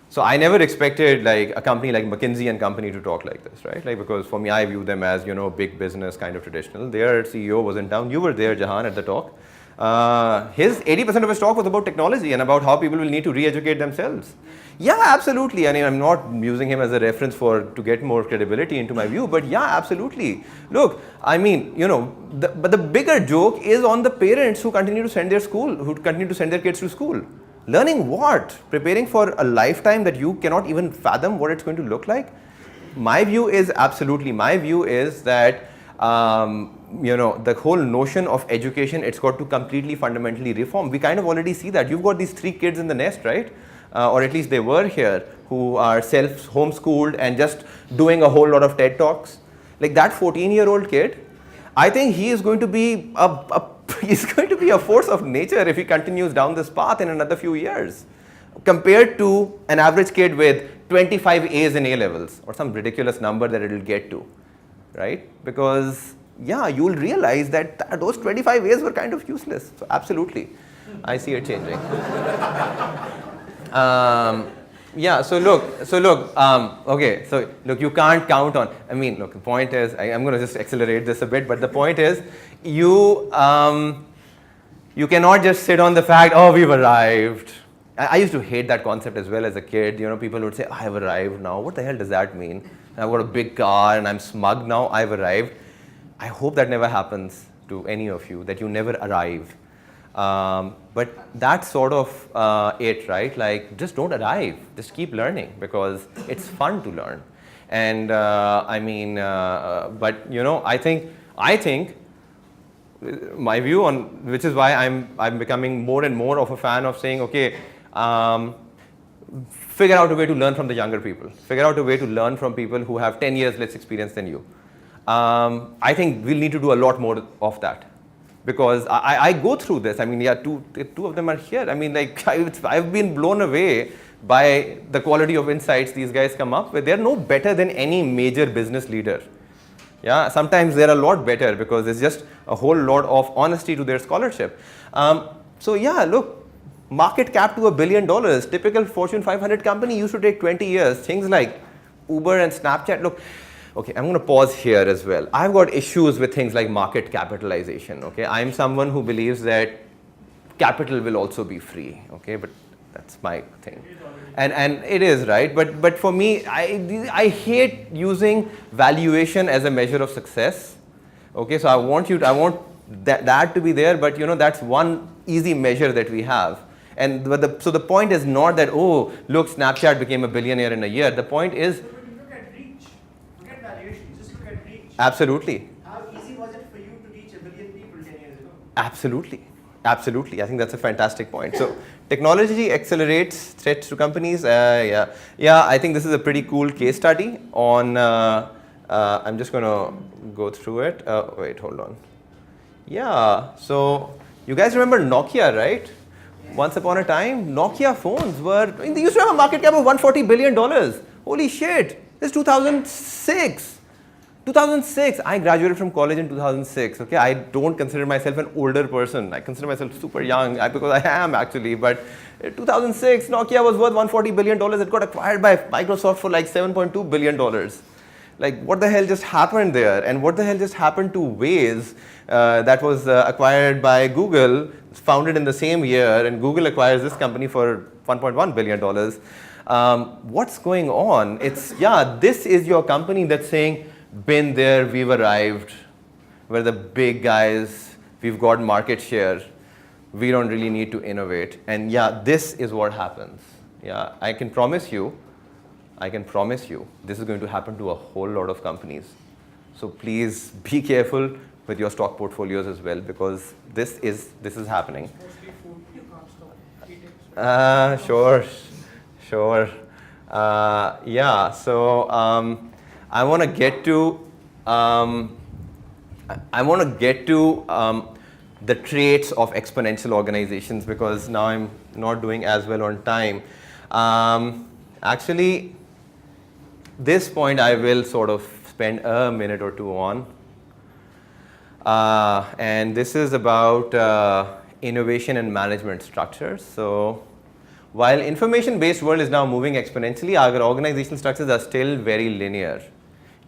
S1: so I never expected like a company like McKinsey and Company to talk like this, right? Like, because for me, I view them as, you know, big business kind of traditional. Their CEO was in town. You were there, Jahan, at the talk. His 80% of his talk was about technology and about how people will need to re-educate themselves. Yeah, absolutely. I mean, I'm not using him as a reference to get more credibility into my view, but yeah, absolutely. Look, I mean, you know, but the bigger joke is on the parents who continue to send their kids to school. Learning what? Preparing for a lifetime that you cannot even fathom what it's going to look like? My view is that you know, the whole notion of education, it's got to completely fundamentally reform. We kind of already see that. You've got these 3 kids in the nest, right? Or at least they were here, who are homeschooled and just doing a whole lot of TED Talks. Like that 14-year-old kid, I think he is going to be a force of nature if he continues down this path in another few years, compared to an average kid with 25 A's in A levels or some ridiculous number that it'll get to, right? Because yeah, you'll realize that those 25 A's were kind of useless. So absolutely, I see it changing. Yeah, so look, okay, so look, you can't count on, I mean, look, the point is, I'm going to just accelerate this a bit, but the point is, you cannot just sit on the fact, oh, we've arrived. I used to hate that concept as well as a kid. You know, people would say, I have arrived now. What the hell does that mean? I've got a big car and I'm smug now, I've arrived. I hope that never happens to any of you, that you never arrive. But that's sort of it, right? Like, just don't arrive. Just keep learning because it's fun to learn. And I mean, but you know, I think my view on, which is why I'm becoming more and more of a fan of saying, okay, figure out a way to learn from the younger people. Figure out a way to learn from people who have 10 years less experience than you. I think we'll need to do a lot more of that. Because I go through this. I mean, yeah, two of them are here. I mean, like, I've been blown away by the quality of insights these guys come up with. They're no better than any major business leader. Yeah, sometimes they're a lot better because there's just a whole lot of honesty to their scholarship. So yeah, look, market cap to $1 billion. Typical Fortune 500 company used to take 20 years. Things like Uber and Snapchat. Look. Okay, I'm going to pause here as well. I've got issues with things like market capitalization. Okay, I'm someone who believes that capital will also be free. Okay, but that's my thing, and it is, right. But for me, I hate using valuation as a measure of success. Okay, so I want that to be there, but you know, that's one easy measure that we have. And so the point is not that, oh, look, Snapchat became a billionaire in a year. The point is, absolutely.
S2: How easy was it for you to reach 1 billion people 10 years ago?
S1: Absolutely. I think that's a fantastic point. So technology accelerates threats to companies. Yeah, I think this is a pretty cool case study on, I'm just going to go through it. Wait, hold on. Yeah, so you guys remember Nokia, right? Yeah. Once upon a time, Nokia phones they used to have a market cap of $140 billion. Holy shit, it's 2006. 2006, I graduated from college in 2006, okay? I don't consider myself an older person. I consider myself super young, because I am actually, but in 2006, Nokia was worth $140 billion. It got acquired by Microsoft for like $7.2 billion. Like, what the hell just happened there? And what the hell just happened to Waze that was acquired by Google, founded in the same year, and Google acquires this company for $1.1 billion. What's going on? It's, yeah, this is your company that's saying, been there, we've arrived, we're the big guys, we've got market share, we don't really need to innovate. And yeah, this is what happens. Yeah, I can promise you, this is going to happen to a whole lot of companies. So please be careful with your stock portfolios as well, because this is happening.
S2: Mostly food, you can't stop eating.
S1: Sure. Yeah, so I want to get to the traits of exponential organizations, because now I'm not doing as well on time. Actually, this point I will sort of spend a minute or two on. And this is about innovation and management structures. So while information-based world is now moving exponentially, our organizational structures are still very linear.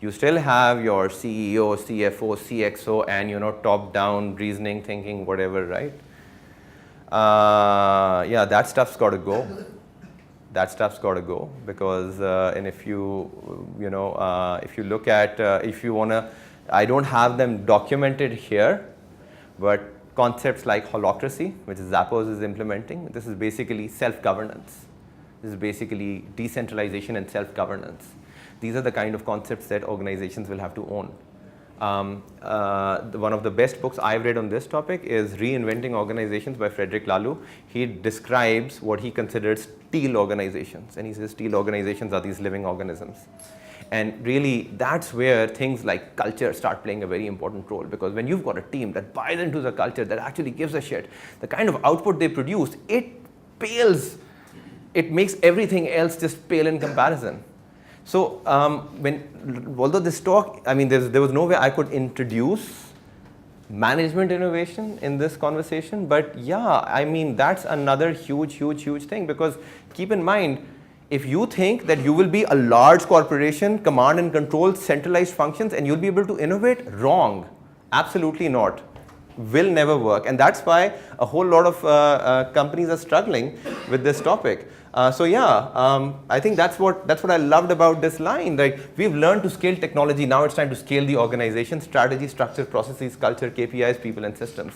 S1: You still have your CEO, CFO, CXO, and top-down reasoning, thinking, whatever, right? Yeah, that stuff's got to go. Because and if you look at if you wanna, I don't have them documented here, but concepts like holacracy, which Zappos is implementing, this is basically self-governance. This is basically decentralization and self-governance. These are the kind of concepts that organizations will have to own. One of the best books I've read on this topic is Reinventing Organizations by Frederick Laloux. He describes what he considers steel organizations, and he says steel organizations are these living organisms. And really, that's where things like culture start playing a very important role, because when you've got a team that buys into the culture, that actually gives a shit, the kind of output they produce, it pales. It makes everything else just pale in comparison. So although this talk, I mean, there was no way I could introduce management innovation in this conversation, but yeah, I mean, that's another huge thing, because keep in mind, if you think that you will be a large corporation, command and control centralized functions, and you'll be able to innovate, wrong. Absolutely not. Will never work. And that's why a whole lot of companies are struggling with this topic. So yeah, I think that's what I loved about this line. Like, we've learned to scale technology. Now it's time to scale the organization: strategy, structure, processes, culture, KPIs, people, and systems.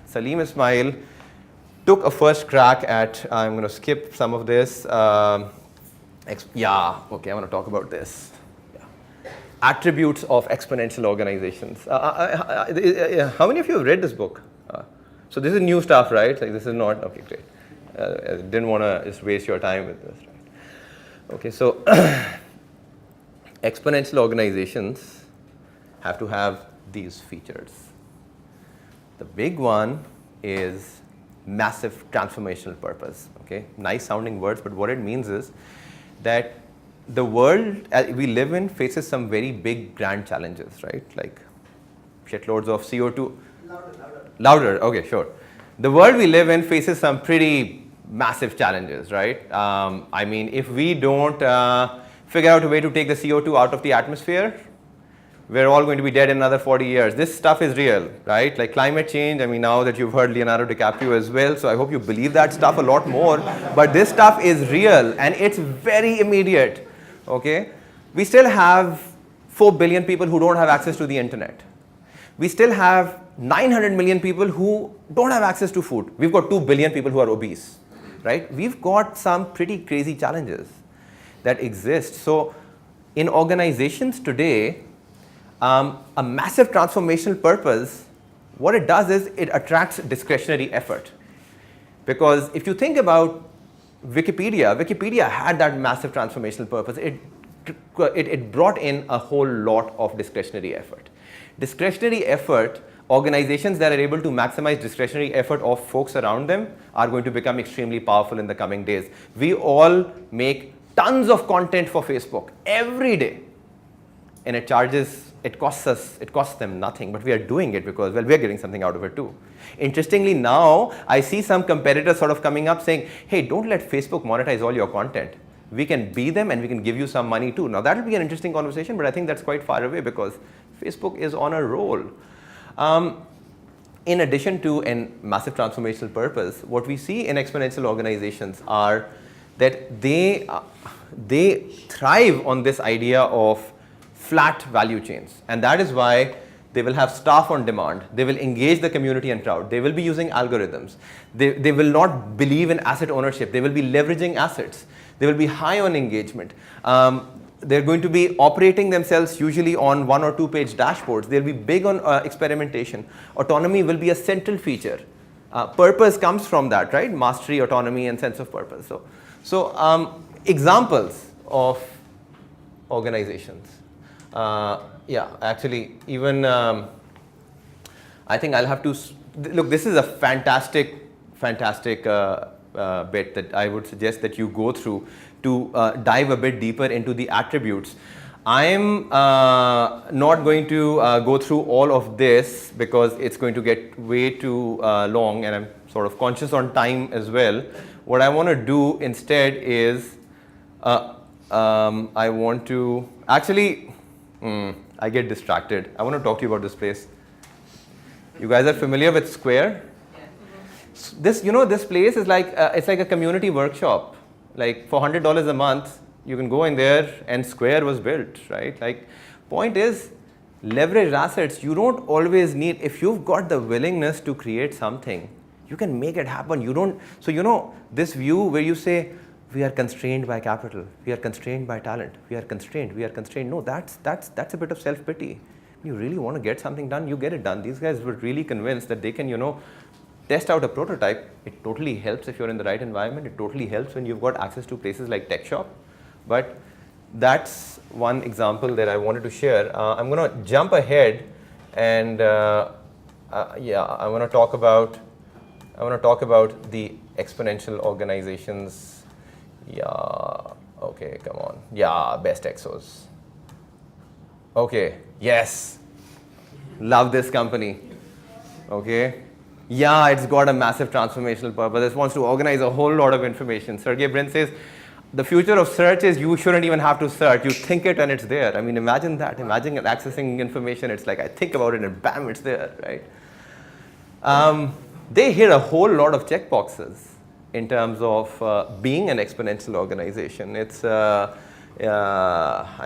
S1: Salim Ismail took a first crack at. I'm going to skip some of this. Yeah, okay. I want to talk about this. Yeah. Attributes of exponential organizations. How many of you have read this book? So this is new stuff, right? Like, this is not okay. Great. I didn't want to just waste your time with this, right? Okay, so exponential organizations have to have these features. The big one is massive transformational purpose. Okay, nice sounding words, but what it means is that the world we live in faces some very big, grand challenges, right? Like shitloads of CO2. Louder. Okay, sure. The world we live in faces some pretty massive challenges, right? I mean, if we don't figure out a way to take the CO2 out of the atmosphere, we're all going to be dead in another 40 years. This stuff is real, right? Like climate change, I mean, now that you've heard Leonardo DiCaprio as well, so I hope you believe that stuff a lot more. But this stuff is real, and it's very immediate, okay? We still have 4 billion people who don't have access to the internet. We still have 900 million people who don't have access to food. We've got 2 billion people who are obese, right? We've got some pretty crazy challenges that exist. So in organizations today, a massive transformational purpose, what it does is it attracts discretionary effort. Because if you think about Wikipedia had that massive transformational purpose. It brought in a whole lot of discretionary effort. Discretionary effort, organizations that are able to maximize discretionary effort of folks around them are going to become extremely powerful in the coming days. We all make tons of content for Facebook every day, and it costs them nothing, but we are doing it because, well, we're getting something out of it too. Interestingly, now I see some competitors sort of coming up saying, hey, don't let Facebook monetize all your content. we can be them and we can give you some money too. Now that will be an interesting conversation, but I think that's quite far away because Facebook is on a roll. In addition to a massive transformational purpose, what we see in exponential organizations are that they thrive on this idea of flat value chains, and that is why they will have staff on demand, they will engage the community and crowd, they will be using algorithms, they will not believe in asset ownership, they will be leveraging assets, they will be high on engagement. They're going to be operating themselves usually on 1 or 2 page dashboards. They'll be big on experimentation. Autonomy will be a central feature. Purpose comes from that, right? Mastery, autonomy, and sense of purpose. So examples of organizations. Yeah, actually, even I think I'll have to look. This is a fantastic bit that I would suggest that you go through to dive a bit deeper into the attributes. I'm not going to go through all of this because it's going to get way too long, and I'm sort of conscious on time as well. What I want to do instead is I want to actually I get distracted. I want to talk to you about this place. You guys are familiar with Square? This, this place is like it's like a community workshop. Like for $100 a month, you can go in there, and Square was built, right? Like, point is, leverage assets. You don't always need, if you've got the willingness to create something, you can make it happen. You don't. So this view where you say we are constrained by capital, we are constrained by talent, we are constrained. No, that's a bit of self-pity. You really want to get something done, you get it done. These guys were really convinced that they can, test out a prototype. It totally helps if you're in the right environment. It totally helps when you've got access to places like Tech Shop. But that's one example that I wanted to share. I'm going to jump ahead, and I want to talk about the exponential organizations. Yeah. Okay. Come on. Yeah. Best exos. Okay. Yes. Love this company. Okay. Yeah, it's got a massive transformational purpose. It wants to organize a whole lot of information. Sergey Brin says, the future of search is you shouldn't even have to search. You think it and it's there. I mean, imagine that. Imagine accessing information. It's like I think about it and bam, it's there, right? They hit a whole lot of checkboxes in terms of being an exponential organization. It's, I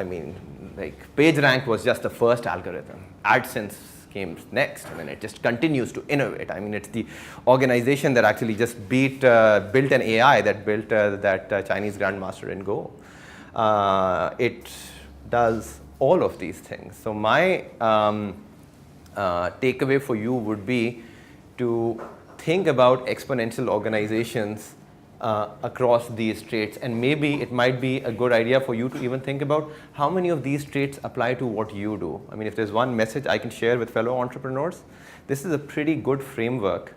S1: mean, like Pagerank was just the first algorithm. AdSense came next, and then it just continues to innovate. I mean, it's the organization that actually just built an AI that built that Chinese grandmaster in Go. It does all of these things. So my takeaway for you would be to think about exponential organizations across these traits, and maybe it might be a good idea for you to even think about how many of these traits apply to what you do. I mean, if there's one message I can share with fellow entrepreneurs, this is a pretty good framework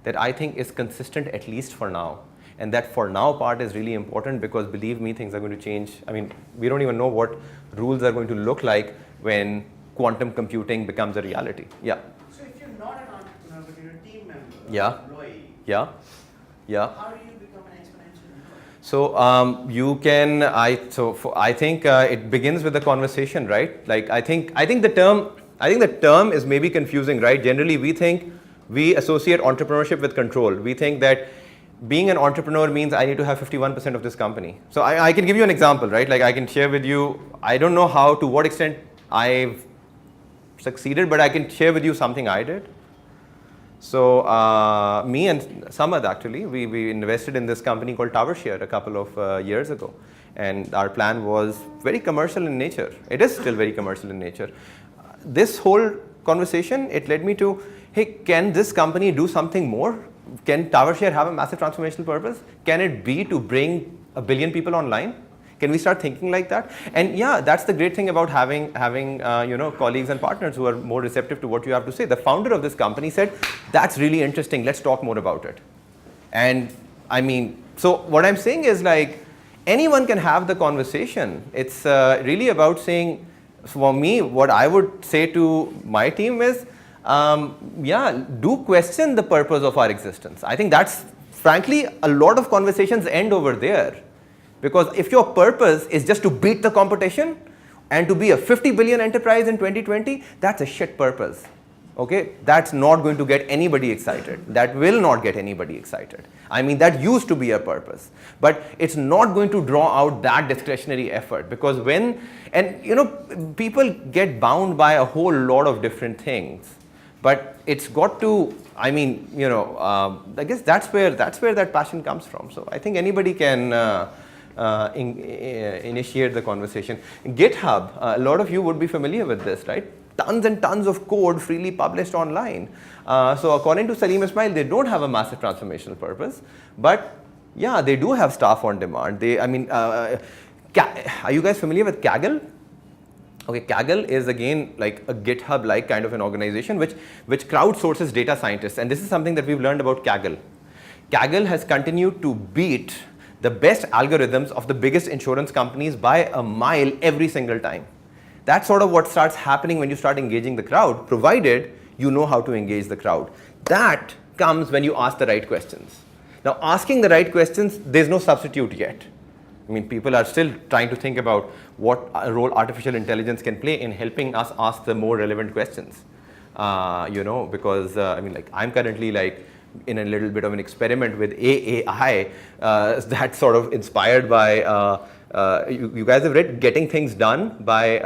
S1: that I think is consistent, at least for now. And that for now part is really important because, believe me, things are going to change. I mean, we don't even know what rules are going to look like when quantum computing becomes a reality. Yeah.
S2: So if you're not an entrepreneur, but you're a team member,
S1: employee,
S2: how do you become an exponential employee?
S1: So you can. I think it begins with the conversation, right? Like I think the term is maybe confusing, right? Generally, we associate entrepreneurship with control. We think that being an entrepreneur means I need to have 51% of this company. So I can give you an example, right? Like I can share with you. I don't know to what extent I've succeeded, but I can share with you something I did. So me and Samad, actually, we invested in this company called TowerShare a couple of years ago. And our plan was very commercial in nature. It is still very commercial in nature. This whole conversation, it led me to, hey, can this company do something more? Can TowerShare have a massive transformational purpose? Can it be to bring 1 billion people online? Can we start thinking like that? And yeah, that's the great thing about having colleagues and partners who are more receptive to what you have to say. The founder of this company said, that's really interesting, let's talk more about it. And I mean, so what I'm saying is like, anyone can have the conversation. It's really about saying, for me, what I would say to my team is, do question the purpose of our existence. I think that's, frankly, a lot of conversations end over there. Because if your purpose is just to beat the competition and to be a 50 billion enterprise in 2020, that's a shit purpose. Okay, that's not going to get anybody excited. That will not get anybody excited. I mean, that used to be a purpose, but it's not going to draw out that discretionary effort, because people get bound by a whole lot of different things, but it's got to, I guess that's where that passion comes from. So I think anybody can initiate the conversation. GitHub, a lot of you would be familiar with this, right? Tons and tons of code freely published online. So according to Salim Ismail, they don't have a massive transformational purpose, but yeah, they do have staff on demand. Are you guys familiar with Kaggle? Okay, Kaggle is again like a GitHub-like kind of an organization which crowdsources data scientists, and this is something that we've learned about Kaggle. Kaggle has continued to beat the best algorithms of the biggest insurance companies by a mile every single time. That's sort of what starts happening when you start engaging the crowd, provided you know how to engage the crowd. That comes when you ask the right questions. Now, asking the right questions, there's no substitute yet. I mean, people are still trying to think about what role artificial intelligence can play in helping us ask the more relevant questions. Because I'm currently in a little bit of an experiment with AI that's sort of inspired by you guys have read Getting Things Done by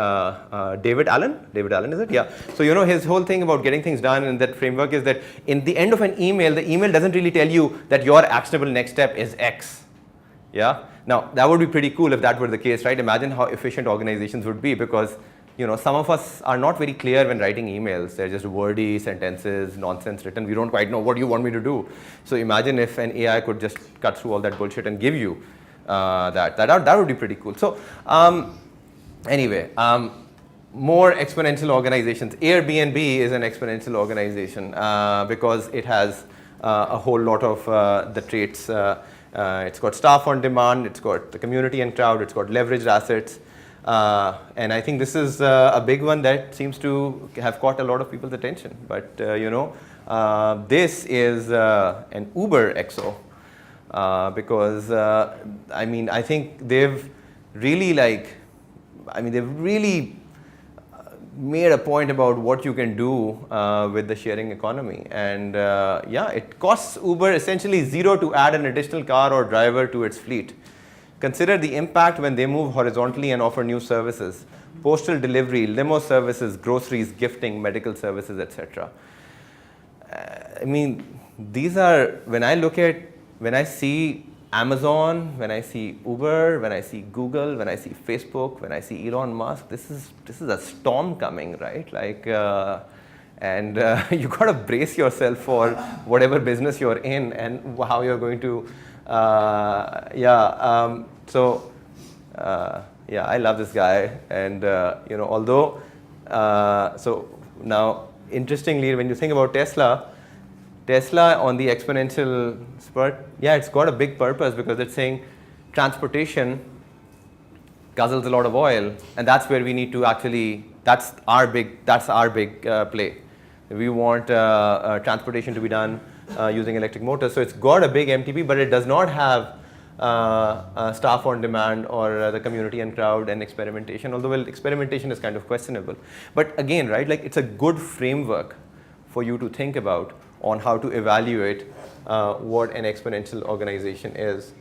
S1: David Allen? David Allen, is it? Yeah. So, his whole thing about getting things done and that framework is that in the end of an email, the email doesn't really tell you that your actionable next step is X. Yeah. Now, that would be pretty cool if that were the case, right? Imagine how efficient organizations would be, because, some of us are not very clear when writing emails. They're just wordy sentences, nonsense written. We don't quite know what you want me to do. So imagine if an AI could just cut through all that bullshit and give you that would be pretty cool. So more exponential organizations. Airbnb is an exponential organization because it has a whole lot of the traits. It's got staff on demand, it's got the community and crowd, it's got leveraged assets, and I think this is a big one that seems to have caught a lot of people's attention. But this is an Uber XO. Because I think they've really made a point about what you can do with the sharing economy, and it costs Uber essentially zero to add an additional car or driver to its fleet. Consider the impact when they move horizontally and offer new services: postal delivery, limo services, groceries, gifting, medical services, etc. These are, when I see Amazon, when I see Uber, when I see Google, when I see Facebook, when I see Elon Musk, this is a storm coming, right? You got to brace yourself for whatever business you're in and how you're going to. I love this guy, and although so now interestingly, when you think about Tesla on the exponential spurt, it's got a big purpose, because it's saying transportation guzzles a lot of oil, and that's where we need to actually, that's our big play. We want transportation to be done using electric motors. So it's got a big MTP, but it does not have staff on demand or the community and crowd and experimentation, although experimentation is kind of questionable. But again, right, it's a good framework for you to think about on how to evaluate what an exponential organization is.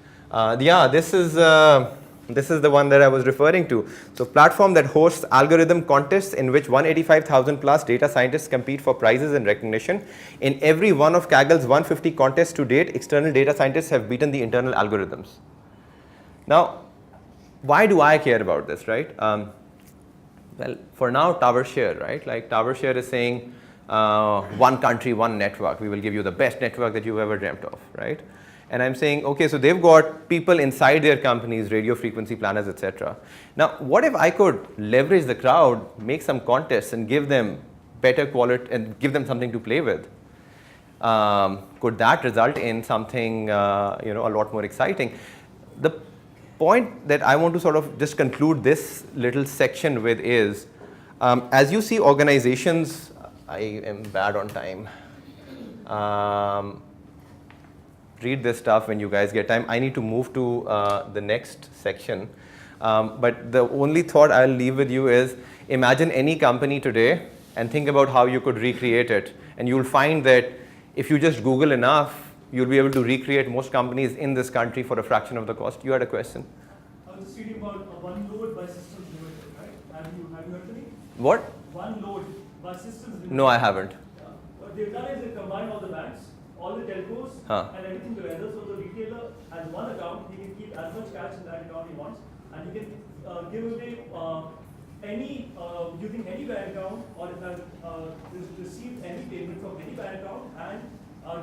S1: This is the one that I was referring to. So, platform that hosts algorithm contests in which 185,000 plus data scientists compete for prizes and recognition. In every one of Kaggle's 150 contests to date, external data scientists have beaten the internal algorithms. Now, why do I care about this, right? Well, for now, tower share, right? Tower share is saying, one country, one network. We will give you the best network that you've ever dreamt of, right? And I'm saying, okay, so they've got people inside their companies, radio frequency planners, etc. Now, what if I could leverage the crowd, make some contests, and give them better quality and give them something to play with? Could that result in something, a lot more exciting? The point that I want to sort of just conclude this little section with is, as you see organizations, I am bad on time. read this stuff when you guys get time. I need to move to the next section. But the only thought I'll leave with you is imagine any company today and think about how you could recreate it. And you'll find that if you just Google enough, you'll be able to recreate most companies in this country for a fraction of the cost. You had a question?
S4: I was just reading about one load by systems limited, right? Have you heard of it?
S1: What?
S4: One load by systems limited.
S1: No, I haven't.
S4: What they've done is they combine all the banks, all the telcos, and everything together. So the retailer has one account, he can keep as much cash in that account he wants, and he can give away any using any bank account, or if has received any payment from any bank account, and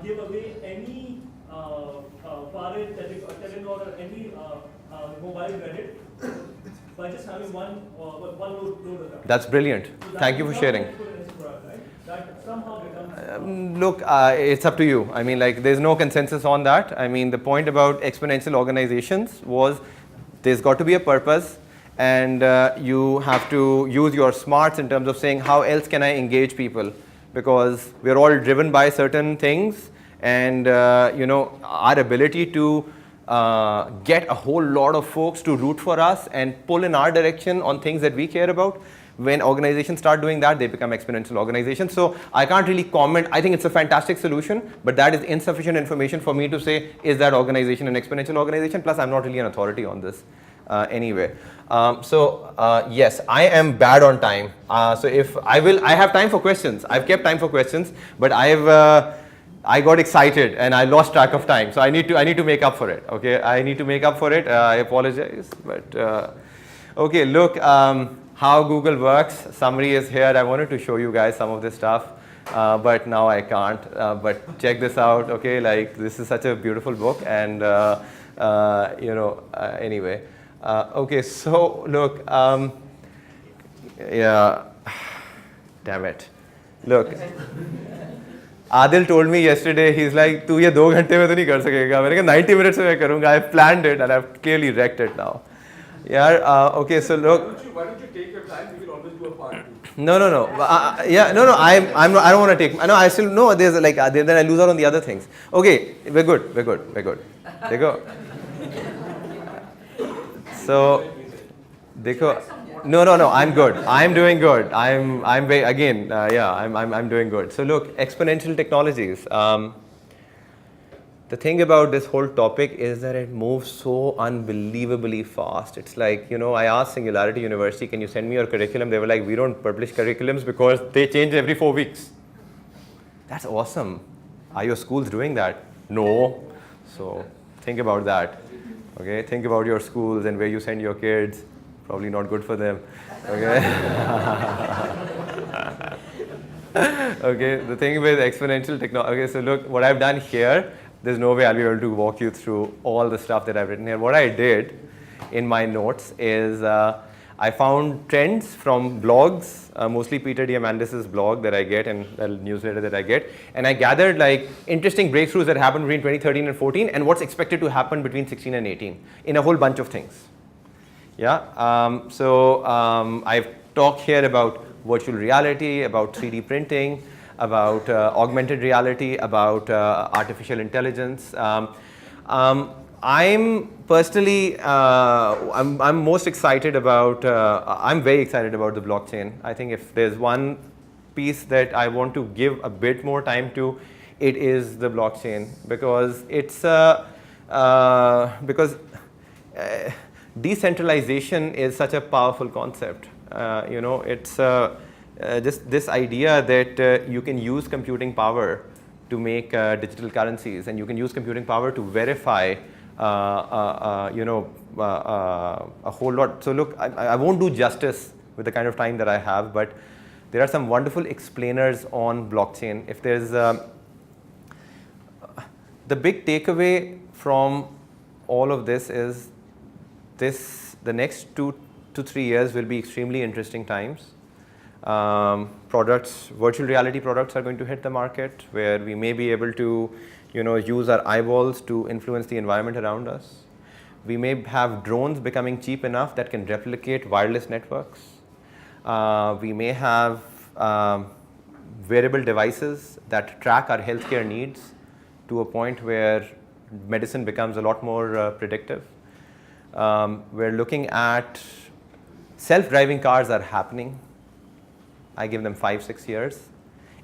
S4: give away any Telenor or any mobile credit by just having one load account.
S1: That's brilliant.
S4: So
S1: Thank you for sharing.
S4: That somehow
S1: Look, it's up to you. I mean, like, there's no consensus on that. I mean, the point about exponential organizations was there's got to be a purpose, and you have to use your smarts in terms of saying, how else can I engage people? Because we're all driven by certain things, and our ability to get a whole lot of folks to root for us and pull in our direction on things that we care about. When organizations start doing that, they become exponential organizations. So I can't really comment. I think it's a fantastic solution, but that is insufficient information for me to say, is that organization an exponential organization? Plus, I'm not really an authority on this anyway. Yes, I am bad on time. So if I have time for questions. I've kept time for questions, but I got excited and I lost track of time. So I need to make up for it. Okay, I need to make up for it. I apologize, but okay. Look. How Google works, summary is here. I wanted to show you guys some of this stuff, but now I can't. But check this out, okay? Like, this is such a beautiful book, and anyway. Okay, so look, yeah, damn it. Look, Adil told me yesterday, he's like, "Tu ye 2 घंटे में तो नहीं कर सकेगा." मैंने कहा 90 minutes में मैं करूँगा. I've planned it and I've clearly wrecked it now. Yeah. Okay. So look.
S5: Why don't you take your time? We will always do a part 2.
S1: No. Yeah. No. I'm not. I don't want to take. No. I still no. There's like then I lose out on the other things. Okay. We're good. There you go. So, dekho. No. I'm good. I'm doing good. I'm very, again. Yeah. I'm doing good. So look, exponential technologies. The thing about this whole topic is that it moves so unbelievably fast. It's like, I asked Singularity University, can you send me your curriculum? They were like, we don't publish curriculums because they change every 4 weeks. That's awesome. Are your schools doing that? No. So think about that. Okay, think about your schools and where you send your kids. Probably not good for them. Okay. Okay, the thing with exponential technology. Okay, so look, what I've done here, there's no way I'll be able to walk you through all the stuff that I've written here. What I did in my notes is I found trends from blogs, mostly Peter Diamandis' blog that I get and the newsletter that I get. And I gathered like interesting breakthroughs that happened between 2013 and 14 and what's expected to happen between 16 and 18 in a whole bunch of things. Yeah. I've talked here about virtual reality, about 3D printing, about augmented reality, about artificial intelligence. I'm personally, I'm most excited about, I'm very excited about the blockchain. I think if there's one piece that I want to give a bit more time to, it is the blockchain, because it's, decentralization is such a powerful concept. It's just this idea that you can use computing power to make digital currencies, and you can use computing power to verify a whole lot. So look, I won't do justice with the kind of time that I have, but there are some wonderful explainers on blockchain. If there's the big takeaway from all of this is the next 2 to 3 years will be extremely interesting times. Virtual reality products are going to hit the market, where we may be able to, use our eyeballs to influence the environment around us. We may have drones becoming cheap enough that can replicate wireless networks. We may have wearable devices that track our healthcare needs to a point where medicine becomes a lot more predictive. We're looking at self-driving cars are happening. I give them 5-6 years.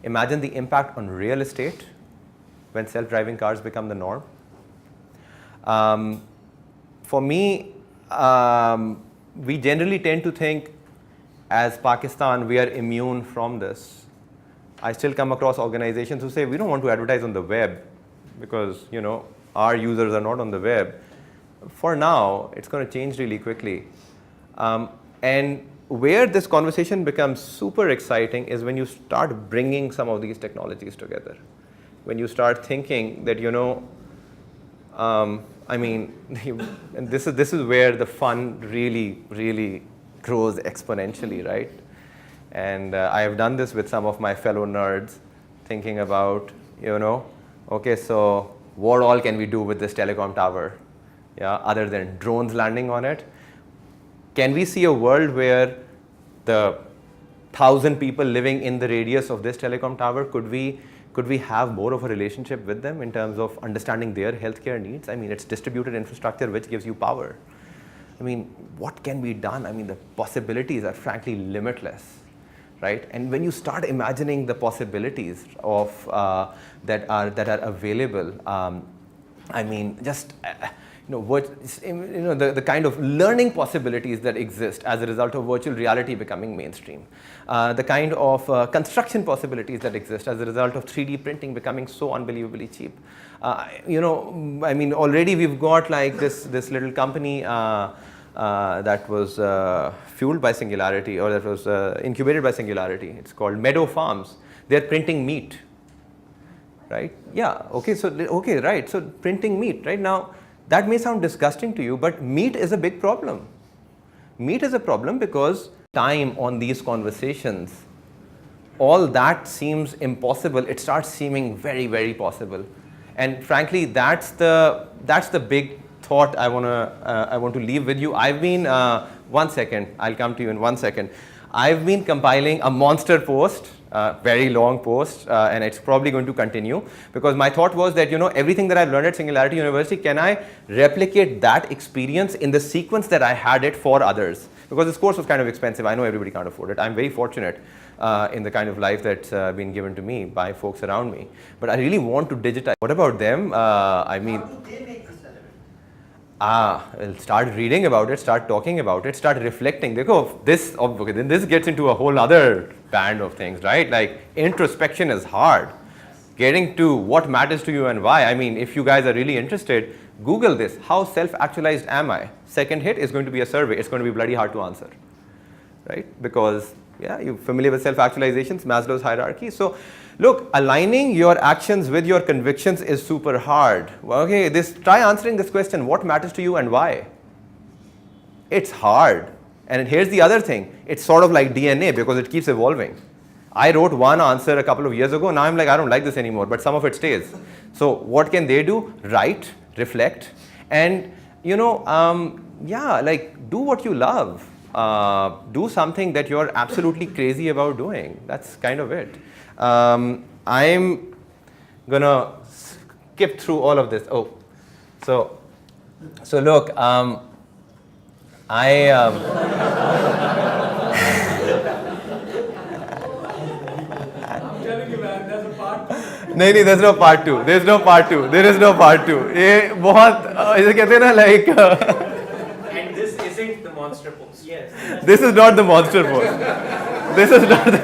S1: Imagine the impact on real estate when self-driving cars become the norm. For me, we generally tend to think as Pakistan, we are immune from this. I still come across organizations who say, we don't want to advertise on the web because, our users are not on the web. For now, it's going to change really quickly. And where this conversation becomes super exciting is when you start bringing some of these technologies together. When you start thinking that, and this is where the fun really, really grows exponentially, right? And I have done this with some of my fellow nerds, thinking about, okay, so what all can we do with this telecom tower, other than drones landing on it? Can we see a world where the 1,000 people living in the radius of this telecom tower, could we have more of a relationship with them in terms of understanding their healthcare needs? It's distributed infrastructure which gives you power. What can be done? The possibilities are frankly limitless, right? And when you start imagining the possibilities of that are available, the kind of learning possibilities that exist as a result of virtual reality becoming mainstream, the kind of construction possibilities that exist as a result of 3D printing becoming so unbelievably cheap. Already we've got like this little company that was fueled by Singularity, or that was incubated by Singularity. It's called Meadow Farms. They're printing meat, right? Yeah. Okay. So right. So printing meat, right now. That may sound disgusting to you, but meat is a big problem. Meat is a problem because time on these conversations, all that seems impossible. It starts seeming very, very possible. And frankly, that's the big thought I want to leave with you. I've been, one second, I'll come to you in 1 second. I've been compiling a monster post, very long post, and it's probably going to continue, because my thought was that, everything that I've learned at Singularity University, can I replicate that experience in the sequence that I had it for others? Because this course was kind of expensive. I know everybody can't afford it. I'm very fortunate in the kind of life that's been given to me by folks around me. But I really want to digitize. What about them?
S6: How do they make this relevant?
S1: Well, start reading about it, start talking about it, start reflecting. Then this gets into a whole other band of things, right? Like introspection is hard. Getting to what matters to you and why. If you guys are really interested, Google this. How self-actualized am I? Second hit is going to be a survey. It's going to be bloody hard to answer, right? Because, you're familiar with self-actualizations, Maslow's hierarchy. So, look, aligning your actions with your convictions is super hard. Okay, try answering this question, what matters to you and why? It's hard. And here's the other thing, it's sort of like DNA because it keeps evolving. I wrote one answer a couple of years ago, now I'm like, I don't like this anymore, but some of it stays. So what can they do? Write, reflect, and do what you love. Do something that you're absolutely crazy about doing. That's kind of it. I'm gonna skip through all of this. So look, I'm
S5: telling you, man, there's a part 2.
S1: No, there's no part 2. There is no part 2.
S3: And this isn't the monster post. Yes.
S1: This is not the monster post. This is not the...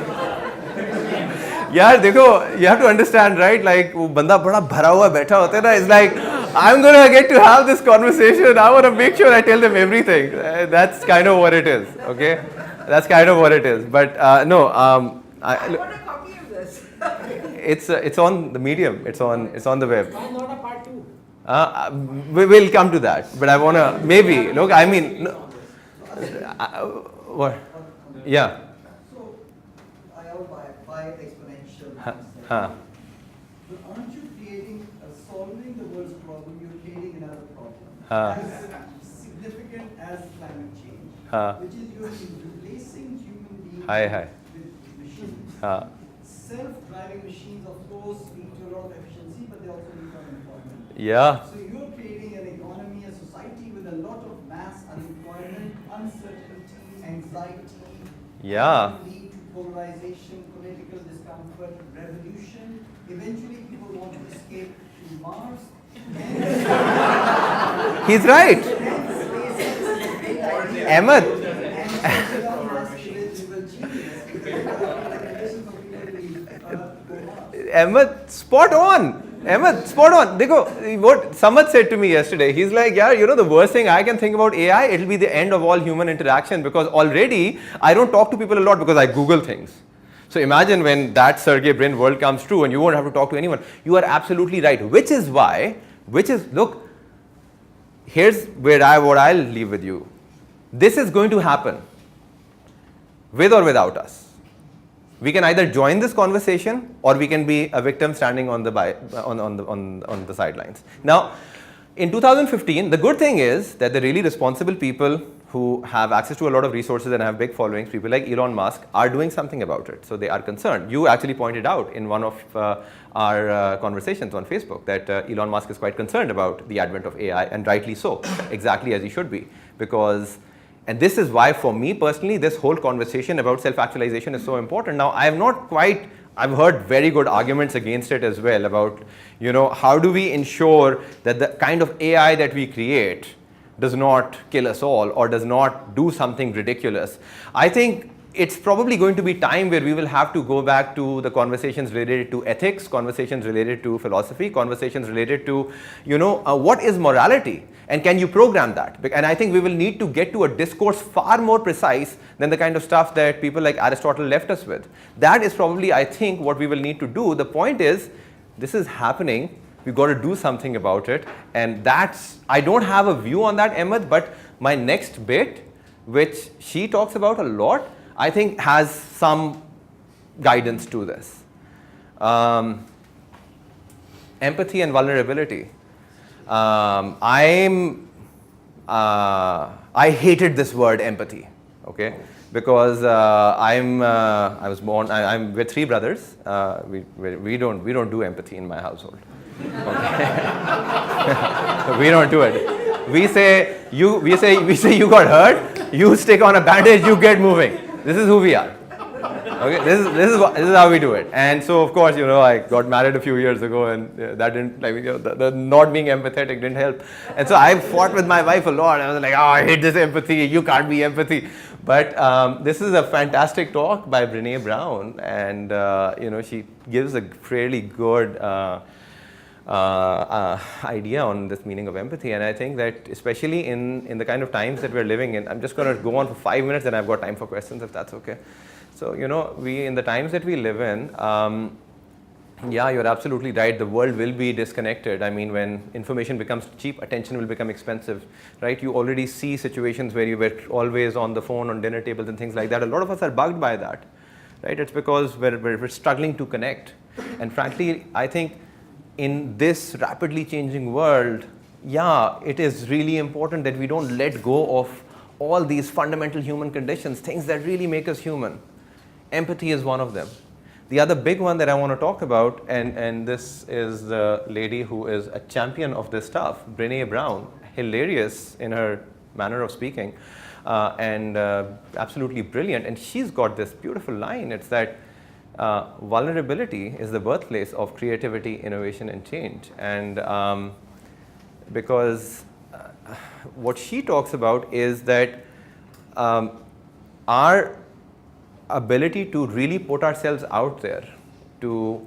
S1: you have to understand, right? Like, banda bada bhara hua baitha hota hai na, it's like, I'm going to get to have this conversation. I want to make sure I tell them everything. That's kind of what it is, okay? That's kind of what it is. But
S6: I want a copy of this.
S1: It's on the Medium. It's on the web.
S6: Why not a part 2?
S1: We will come to that. But I want to maybe look. What? Yeah.
S6: So, I have buy Exponential.
S1: Huh.
S6: But aren't you solving the world's problem? You're creating another problem. As significant as climate change, which is you're replacing human beings with machines. self-driving machines, of course, lead to a lot of efficiency, but they also lead to unemployment.
S1: Yeah.
S6: So you're creating an economy, a society with a lot of mass unemployment, uncertainty, anxiety.
S1: Yeah.
S6: Lead to polarization, political discomfort, revolution. Eventually, people want to escape to Mars.
S1: He's right. Ahmed. Ahmed, spot on. Ahmed, spot on. Dekho, what Samad said to me yesterday, he's like, yeah, you know, the worst thing I can think about AI, it'll be the end of all human interaction, because already I don't talk to people a lot because I Google things. So imagine when that Sergey Brin world comes true and you won't have to talk to anyone. You are absolutely right, look, here's what I'll leave with you. This is going to happen, with or without us. We can either join this conversation or we can be a victim standing on the sidelines. Now, in 2015, the good thing is that the really responsible people who have access to a lot of resources and have big followings, people like Elon Musk, are doing something about it. So they are concerned. You actually pointed out in one of our conversations on Facebook that Elon Musk is quite concerned about the advent of AI, and rightly so, exactly as he should be, because. And this is why, for me personally, this whole conversation about self-actualization is so important. Now, I've heard very good arguments against it as well about, you know, how do we ensure that the kind of AI that we create does not kill us all or does not do something ridiculous. I think it's probably going to be time where we will have to go back to the conversations related to ethics, conversations related to philosophy, conversations related to, you know, what is morality? And can you program that? And I think we will need to get to a discourse far more precise than the kind of stuff that people like Aristotle left us with. That is probably, I think, what we will need to do. The point is, this is happening. We've got to do something about it. And I don't have a view on that, Ahmed, but my next bit, which she talks about a lot, I think has some guidance to this. Empathy and vulnerability. I hated this word empathy, okay, because I'm with three brothers. We don't do empathy in my household. Okay. We don't do it. We say you got hurt. You stick on a bandage. You get moving. This is who we are. Okay, this is how we do it. And so, of course, you know, I got married a few years ago, and that didn't, like, you know, the not being empathetic didn't help. And so I fought with my wife a lot. I was like, oh, I hate this empathy. You can't be empathy. But this is a fantastic talk by Brené Brown, and you know, she gives a fairly good idea on this meaning of empathy. And I think that especially in the kind of times that we're living in, I'm just going to go on for 5 minutes, and I've got time for questions if that's okay. So, you know, in the times that we live in, yeah, you're absolutely right. The world will be disconnected. I mean, when information becomes cheap, attention will become expensive, right? You already see situations where you were always on the phone, on dinner tables and things like that. A lot of us are bugged by that, right? It's because we're struggling to connect. And frankly, I think in this rapidly changing world, yeah, it is really important that we don't let go of all these fundamental human conditions, things that really make us human. Empathy is one of them. The other big one that I want to talk about, and this is the lady who is a champion of this stuff, Brené Brown, hilarious in her manner of speaking, and absolutely brilliant. And she's got this beautiful line. It's that vulnerability is the birthplace of creativity, innovation, and change. And because what she talks about is that our ability to really put ourselves out there, to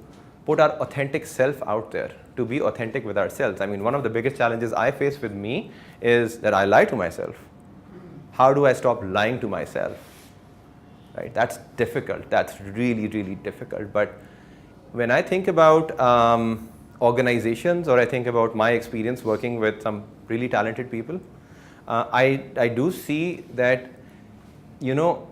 S1: put our authentic self out there, to be authentic with ourselves. I mean, one of the biggest challenges I face with me is that I lie to myself. How do I stop lying to myself? Right? That's difficult. That's really, really difficult. But when I think about organizations, or I think about my experience working with some really talented people, I do see that, you know,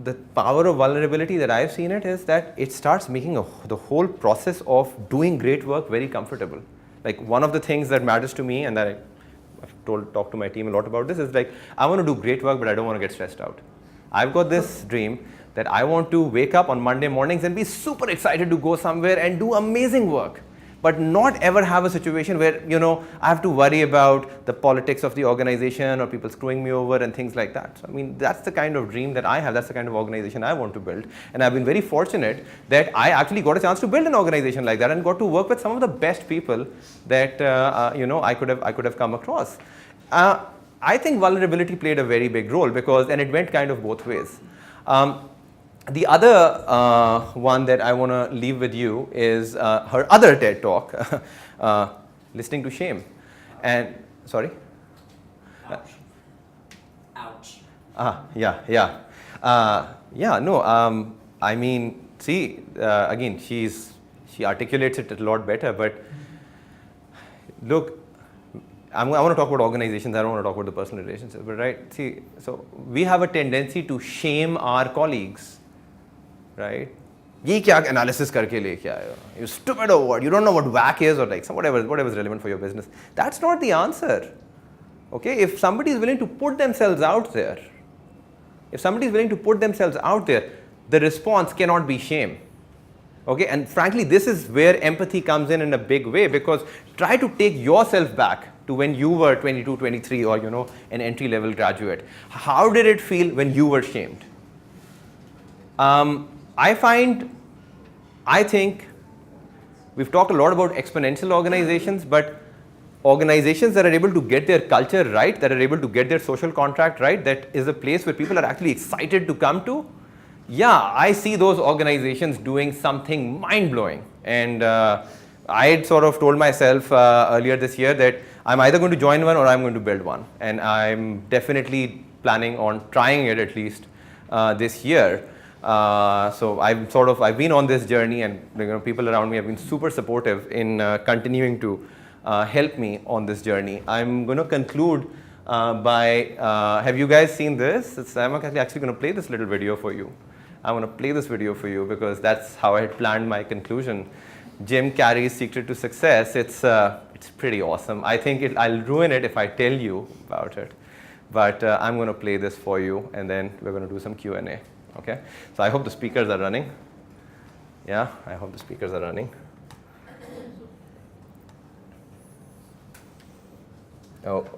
S1: the power of vulnerability that I've seen it is that it starts making the whole process of doing great work very comfortable. Like, one of the things that matters to me, and that I've talked to my team a lot about this, is like, I want to do great work, but I don't want to get stressed out. I've got this dream that I want to wake up on Monday mornings and be super excited to go somewhere and do amazing work, but not ever have a situation where, I have to worry about the politics of the organization or people screwing me over and things like that. So, I mean, that's the kind of dream that I have. That's the kind of organization I want to build. And I've been very fortunate that I actually got a chance to build an organization like that and got to work with some of the best people that, I could have come across. I think vulnerability played a very big role and it went kind of both ways. The other one that I want to leave with you is her other TED talk, Listening to Shame. And, sorry?
S5: Ouch.
S1: Yeah. I mean, see, again, she articulates it a lot better, but look, I want to talk about organizations, I don't want to talk about the personal relationships, but right, see, so we have a tendency to shame our colleagues, right? ये क्या analysis करके लेके आए हो? You stupid or what? You don't know what whack is or like whatever is relevant for your business. That's not the answer. Okay, if somebody is willing to put themselves out there, the response cannot be shame. Okay, and frankly, this is where empathy comes in a big way, because try to take yourself back to when you were 22, 23 or, an entry-level graduate. How did it feel when you were shamed? I think we've talked a lot about exponential organizations, but organizations that are able to get their culture right, that are able to get their social contract right, that is a place where people are actually excited to come to. Yeah, I see those organizations doing something mind-blowing. And I had sort of told myself earlier this year that I'm either going to join one or I'm going to build one. And I'm definitely planning on trying it at least this year. So I've been on this journey, and people around me have been super supportive in continuing to help me on this journey. I'm going to conclude by, have you guys seen this? I'm actually going to play this little video for you. I want to play this video for you because that's how I had planned my conclusion. Jim Carrey's Secret to Success. It's pretty awesome. I think I'll ruin it if I tell you about it. But I'm going to play this for you, and then we're going to do some Q&A. Okay? So I hope the speakers are running. Yeah, I hope the speakers are running. Oh.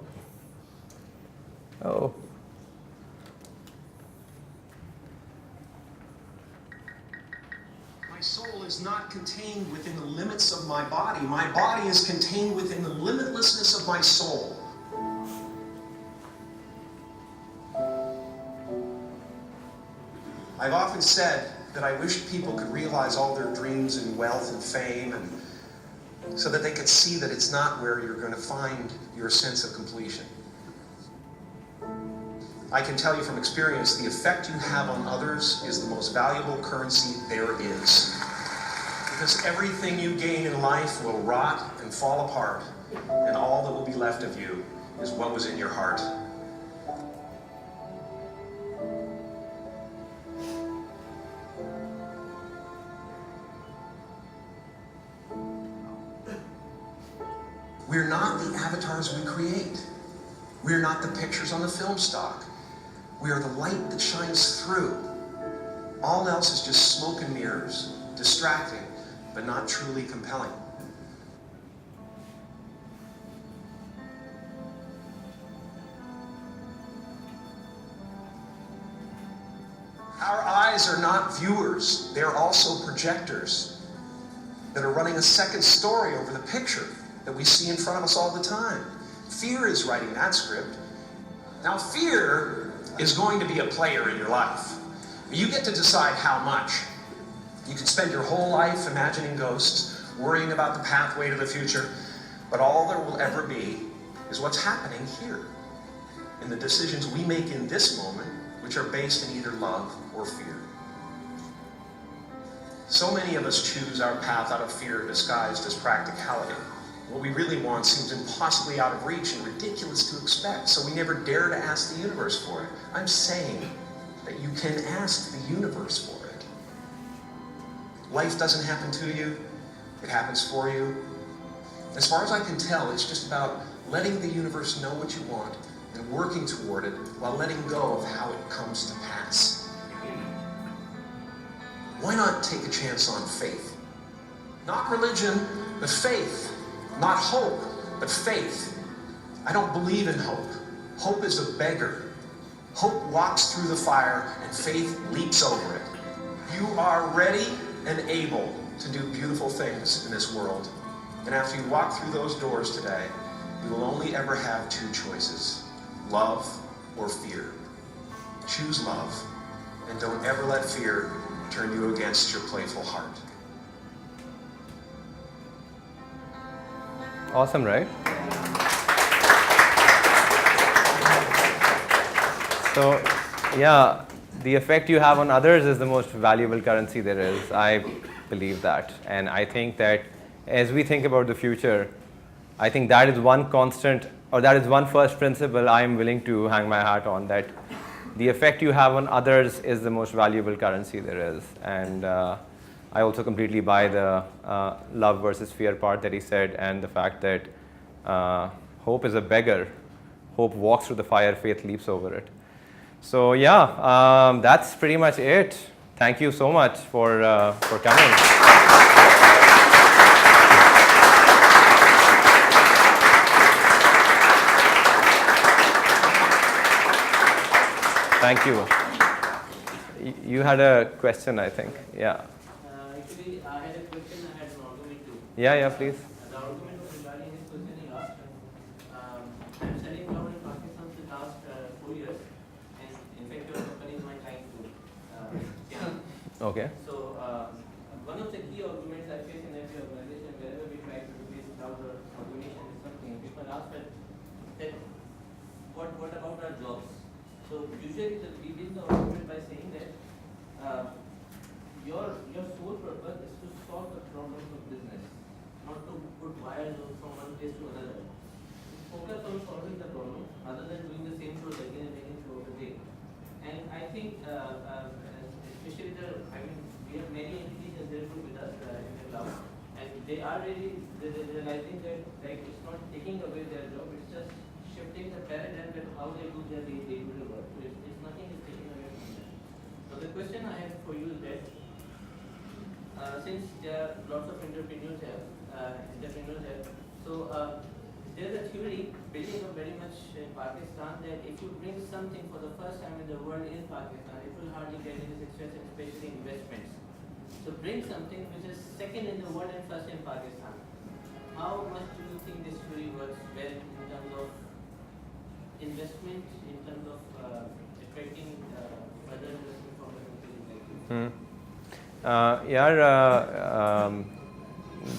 S7: My soul is not contained within the limits of my body. My body is contained within the limitlessness of my soul. I've often said that I wish people could realize all their dreams in wealth and fame, and so that they could see that it's not where you're going to find your sense of completion. I can tell you from experience, the effect you have on others is the most valuable currency there is. Because everything you gain in life will rot and fall apart, and all that will be left of you is what was in your heart. We're not the avatars we create. We're not the pictures on the film stock. We are the light that shines through. All else is just smoke and mirrors, distracting, but not truly compelling. Our eyes are not viewers. They're also projectors that are running a second story over the picture that we see in front of us all the time. Fear is writing that script. Now, fear is going to be a player in your life. You get to decide how much. You can spend your whole life imagining ghosts, worrying about the pathway to the future, but all there will ever be is what's happening here, in the decisions we make in this moment, which are based in either love or fear. So many of us choose our path out of fear disguised as practicality. What we really want seems impossibly out of reach and ridiculous to expect, so we never dare to ask the universe for it. I'm saying that you can ask the universe for it. Life doesn't happen to you, it happens for you. As far as I can tell, it's just about letting the universe know what you want and working toward it while letting go of how it comes to pass. Why not take a chance on faith? Not religion, but faith. Not hope, but faith. I don't believe in hope. Hope is a beggar. Hope walks through the fire and faith leaps over it. You are ready and able to do beautiful things in this world. And after you walk through those doors today, you will only ever have two choices, love or fear. Choose love, and don't ever let fear turn you against your playful heart.
S1: Awesome, right? So, yeah, the effect you have on others is the most valuable currency there is. I believe that. And I think that as we think about the future, I think that is one constant, or that is one first principle I am willing to hang my hat on, that the effect you have on others is the most valuable currency there is. And I also completely buy the love versus fear part that he said, and the fact that hope is a beggar. Hope walks through the fire, faith leaps over it. So yeah, that's pretty much it. Thank you so much for coming. Thank you. You had a question, I think. Yeah.
S8: Actually, I had a question. I had an argument too.
S1: Yeah, please.
S8: The argument was regarding his question he asked. I'm selling cloud in Pakistan for the last 4 years, and in fact, your company is my client too.
S1: Okay.
S8: So, one of the key arguments I face in every organization, wherever we try to do this cloud or automation is something, people ask that what about our jobs? So usually we begin the argument by saying that your sole purpose is to solve the problems of business, not to put wires from one place to another. Focus on solving the problem other than doing the same shows again and again throughout the day. And I think, especially we have many entities as there with us in the cloud, and they are really realizing that it's not taking away their job, it's just shifting the paradigm that how they do their day-to-day work. So it's nothing is taking away from that. So the question I have for you is that since there are lots of entrepreneurs here, so there's a theory building up very much in Pakistan that if you bring something for the first time in the world in Pakistan, it will hardly get any success, especially investments. So bring something which is second in the world and first in Pakistan. How much do you think this theory works well in terms of investment, in terms of attracting further investment from the companies like you?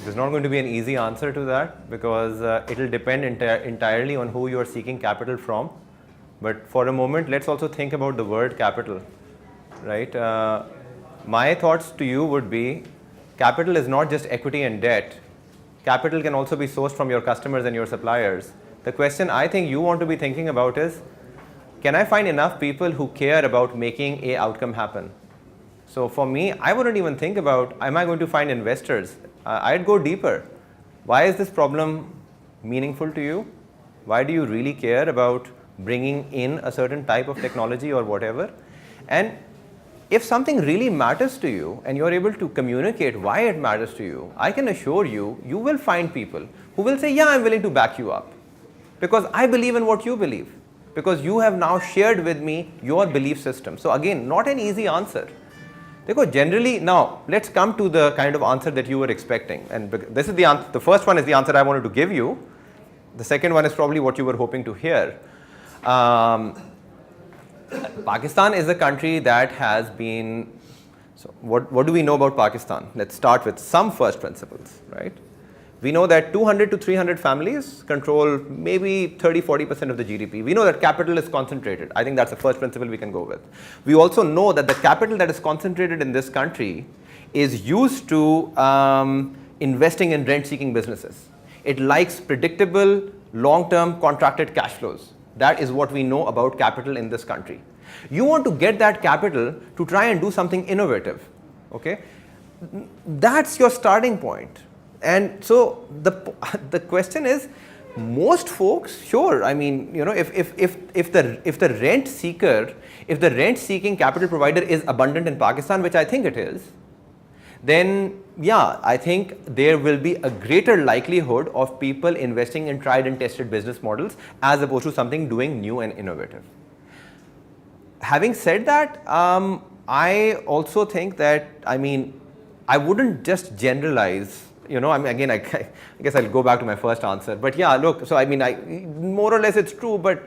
S1: There's not going to be an easy answer to that, because it will depend entirely on who you are seeking capital from. But for a moment, let's also think about the word capital, right? My thoughts to you would be, capital is not just equity and debt. Capital can also be sourced from your customers and your suppliers. The question I think you want to be thinking about is, can I find enough people who care about making a outcome happen? So for me, I wouldn't even think about, am I going to find investors? I'd go deeper. Why is this problem meaningful to you? Why do you really care about bringing in a certain type of technology or whatever? And if something really matters to you and you're able to communicate why it matters to you, I can assure you, you will find people who will say, yeah, I'm willing to back you up. Because I believe in what you believe. Because you have now shared with me your belief system. So again, not an easy answer. Because generally, now let's come to the kind of answer that you were expecting. And this is the answer. The first one is the answer I wanted to give you. The second one is probably what you were hoping to hear. Pakistan is a country that has been, so what do we know about Pakistan? Let's start with some first principles, right? We know that 200 to 300 families control maybe 30-40% of the GDP. We know that capital is concentrated. I think that's the first principle we can go with. We also know that the capital that is concentrated in this country is used to investing in rent-seeking businesses. It likes predictable, long-term contracted cash flows. That is what we know about capital in this country. You want to get that capital to try and do something innovative, okay? That's your starting point. And so the question is, most folks, sure, I mean, you know, if the rent seeking capital provider is abundant in Pakistan, which I think it is, then yeah, I think there will be a greater likelihood of people investing in tried and tested business models as opposed to something doing new and innovative. Having said that, I also think that, I mean, I wouldn't just generalize, you know, I mean, again, I guess I'll go back to my first answer. But yeah, look, so I mean, more or less it's true, but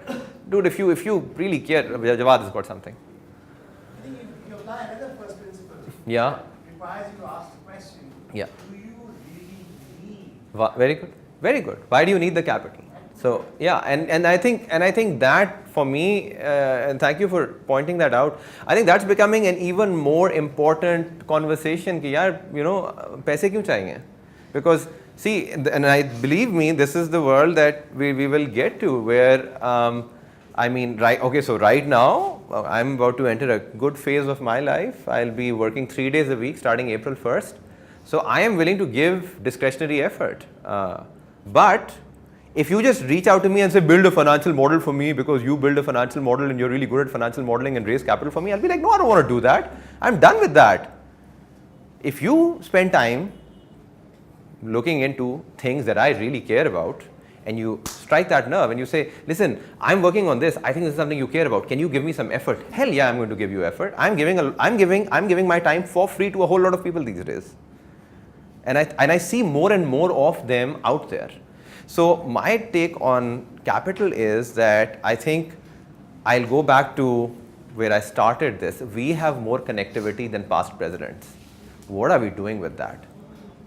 S1: dude, if you really care, Jawad has got something.
S2: I think if you apply another first principle,
S1: Yeah.
S2: it requires you to ask the question,
S1: Yeah.
S2: do you really need?
S1: Very good. Very good. Why do you need the capital? So yeah, and I think that for me, and thank you for pointing that out, I think that's becoming an even more important conversation कि यार, you know, पैसे क्यों चाहिए? Because see, and I believe me, this is the world that we will get to where, I mean, so right now, I'm about to enter a good phase of my life. I'll be working 3 days a week starting April 1st. So I am willing to give discretionary effort. But if you just reach out to me and say, build a financial model for me because you build a financial model and you're really good at financial modeling and raise capital for me, I'll be like, no, I don't want to do that. I'm done with that. If you spend time looking into things that I really care about and you strike that nerve and you say, listen, I'm working on this. I think this is something you care about. Can you give me some effort? Hell yeah, I'm going to give you effort. I'm giving my time for free to a whole lot of people these days. And I see more and more of them out there. So my take on capital is that I think I'll go back to where I started this. We have more connectivity than past presidents. What are we doing with that?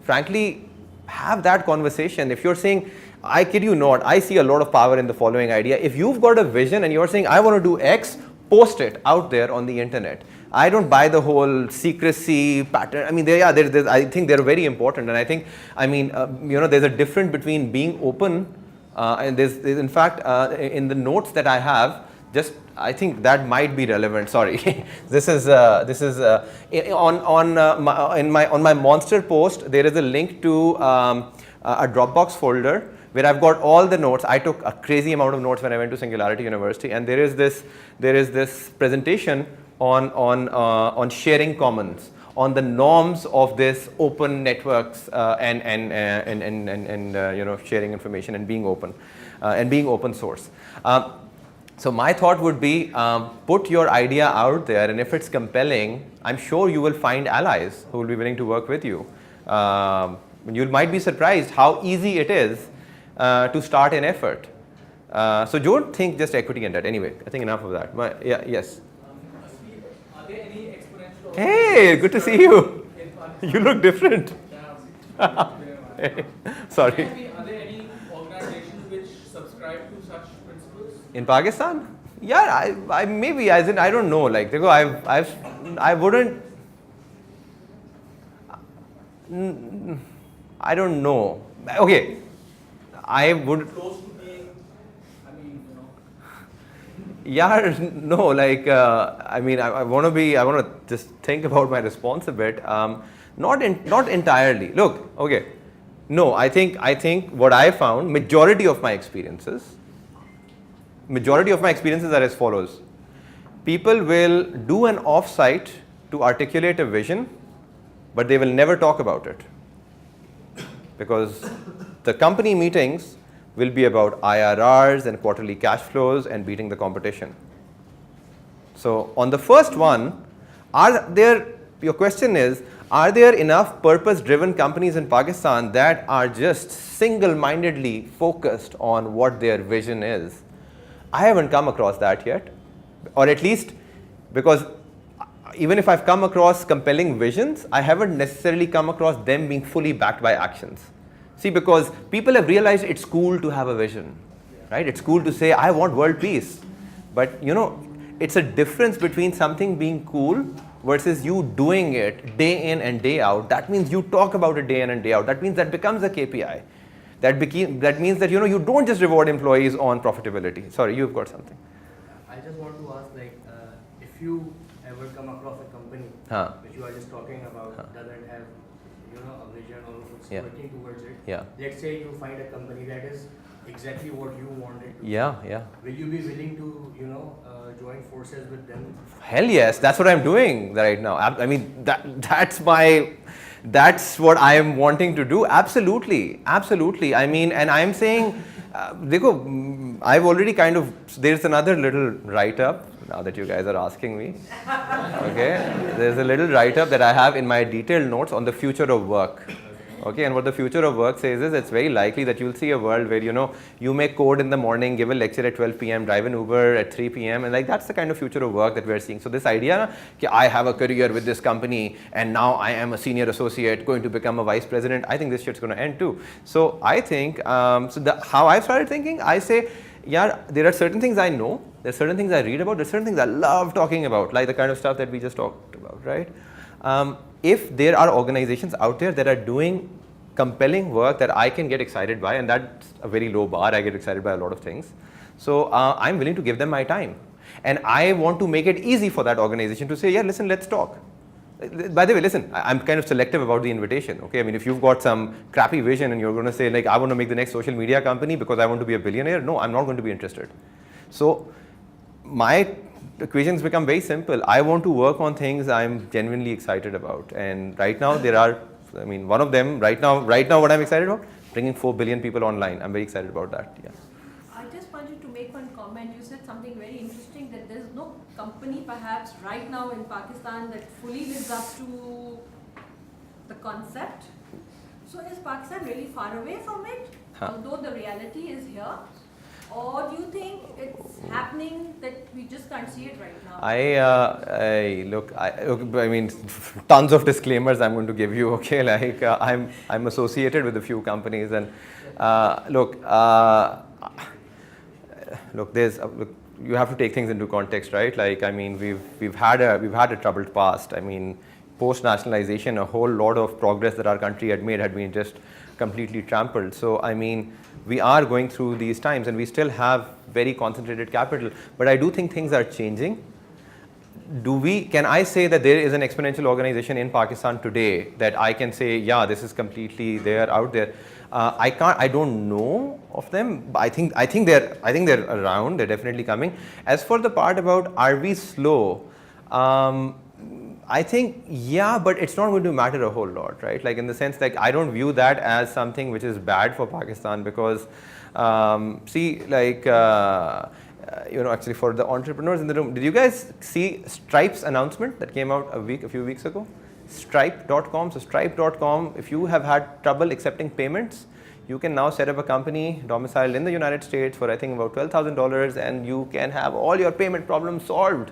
S1: Frankly, have that conversation. If you're saying, I kid you not, I see a lot of power in the following idea. If you've got a vision and you're saying, I want to do X, post it out there on the internet. I don't buy the whole secrecy pattern. I mean, I think they're very important. And I think, you know, there's a difference between being open and there's in fact, in the notes that I have, I think that might be relevant. Sorry, this is on my Monster post. There is a link to a Dropbox folder where I've got all the notes. I took a crazy amount of notes when I went to Singularity University, and there is this presentation on sharing commons, on the norms of this open networks and you know, sharing information and being open and being open source. So my thought would be, put your idea out there, and if it's compelling, I'm sure you will find allies who will be willing to work with you. You might be surprised how easy it is to start an effort. So don't think just equity and debt. Anyway, I think enough of that. Yeah, yes.
S5: Are there any exponential?
S1: Hey, good to see you. You look different. Sorry.
S5: Are there any organizations which subscribe to such principles?
S1: In Pakistan? Yeah, I maybe, as in, I don't know. Like, I wouldn't. I don't know. Okay, I would.
S5: Close to being, I mean, you know.
S1: Yeah, no, like, I mean, I want to just think about my response a bit. Not entirely. Look, okay. No, I think what I found, majority of my experiences are as follows. People will do an offsite to articulate a vision, but they will never talk about it. Because the company meetings will be about IRRs and quarterly cash flows and beating the competition. So on the first one, your question is, are there enough purpose-driven companies in Pakistan that are just single-mindedly focused on what their vision is? I haven't come across that yet, or at least because even if I've come across compelling visions, I haven't necessarily come across them being fully backed by actions. See, because people have realized it's cool to have a vision, right? It's cool to say, I want world peace. But, you know, it's a difference between something being cool versus you doing it day in and day out. That means you talk about it day in and day out. That means that becomes a KPI. That means that, you know, you don't just reward employees on profitability. Sorry, you've got something.
S9: I just want to ask, like, if you ever come across a company which you are just talking about, doesn't have a vision or
S1: Yeah.
S9: working towards it.
S1: Yeah.
S9: Let's say you find a company that is exactly what you wanted to.
S1: Yeah, yeah.
S9: Will you be willing to, join forces with them?
S1: Hell yes, that's what I'm doing right now. I mean, that's what I am wanting to do. Absolutely, absolutely. I mean, and I'm saying, I've already kind of, there's another little write-up, now that you guys are asking me. Okay, there's a little write-up that I have in my detailed notes on the future of work. Okay, and what the future of work says is it's very likely that you'll see a world where, you may code in the morning, give a lecture at 12 p.m., drive an Uber at 3 p.m. and like that's the kind of future of work that we're seeing. So this idea that I have a career with this company and now I am a senior associate going to become a vice president, I think this shit's going to end too. So I think, how I've started thinking, I say, yeah, there are certain things I know, there's certain things I read about, there's certain things I love talking about, like the kind of stuff that we just talked about, right? If there are organizations out there that are doing compelling work that I can get excited by, and that's a very low bar, I get excited by a lot of things. So I'm willing to give them my time. And I want to make it easy for that organization to say, yeah, listen, let's talk. By the way, listen, I'm kind of selective about the invitation, okay? I mean, if you've got some crappy vision and you're going to say, like, I want to make the next social media company because I want to be a billionaire, no, I'm not going to be interested. So my equations become very simple. I want to work on things I'm genuinely excited about. And right now there are, one of them, right now what I'm excited about, bringing 4 billion people online. I'm very excited about that, yeah.
S10: I just wanted to make one comment. You said something very interesting, that there's no company perhaps right now in Pakistan that fully lives up to the concept. So is Pakistan really far away from it, although the reality is here? Or do you think it's happening that we just can't see it right now?
S1: I mean, tons of disclaimers I'm going to give you, okay? Like, I'm associated with a few companies and you have to take things into context, right? Like, I mean, we've had a troubled past. I mean, post-nationalization, a whole lot of progress that our country had made had been just completely trampled. So, I mean, we are going through these times and we still have very concentrated capital, but I do think things are changing. Can I say that there is an exponential organization in Pakistan today that I can say, yeah, this is completely there, out there? I don't know of them, but I think they're around, they're definitely coming. As for the part about are we slow, I think, yeah, but it's not going to matter a whole lot, right? Like, in the sense, like, I don't view that as something which is bad for Pakistan because, actually for the entrepreneurs in the room, did you guys see Stripe's announcement that came out a few weeks ago? Stripe.com. So Stripe.com, if you have had trouble accepting payments, you can now set up a company domiciled in the United States for I think about $12,000 and you can have all your payment problems solved.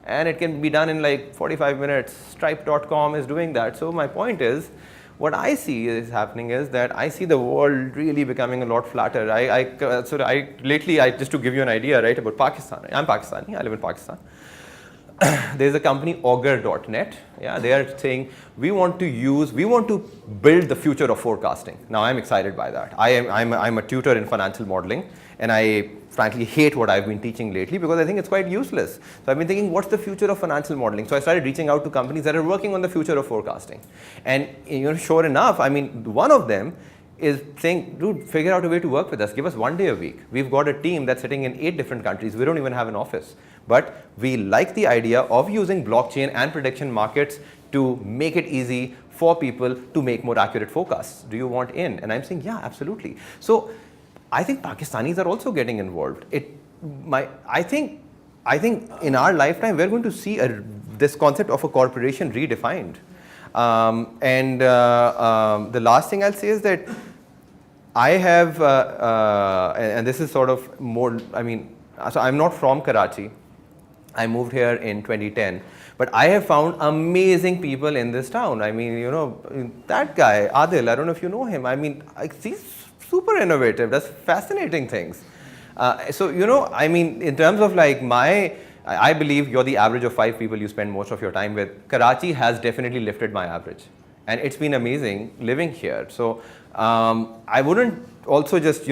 S1: And it can be done in like 45 minutes. Stripe.com is doing that. So my point is, what I see is happening is that I see the world really becoming a lot flatter. Lately, just to give you an idea, right, about Pakistan. I'm Pakistani, I live in Pakistan. There's a company, augur.net. Yeah, they are saying, we want to build the future of forecasting. Now I'm excited by that. I'm a tutor in financial modeling and I frankly hate what I've been teaching lately because I think it's quite useless. So I've been thinking, what's the future of financial modeling? So I started reaching out to companies that are working on the future of forecasting. And sure enough, I mean, one of them is saying, dude, figure out a way to work with us. Give us 1 day a week. We've got a team that's sitting in 8 different countries. We don't even have an office. But we like the idea of using blockchain and prediction markets to make it easy for people to make more accurate forecasts. Do you want in? And I'm saying, yeah, absolutely. So I think Pakistanis are also getting involved. I think in our lifetime, we're going to see this concept of a corporation redefined. The last thing I'll say is that I have, and this is sort of more, so I'm not from Karachi. I moved here in 2010, but I have found amazing people in this town. I mean, that guy, Adil, I don't know if you know him. I mean, he's super innovative, does fascinating things. In terms of like I believe you're the average of 5 people you spend most of your time with. Karachi has definitely lifted my average. And it's been amazing living here. So I wouldn't also just,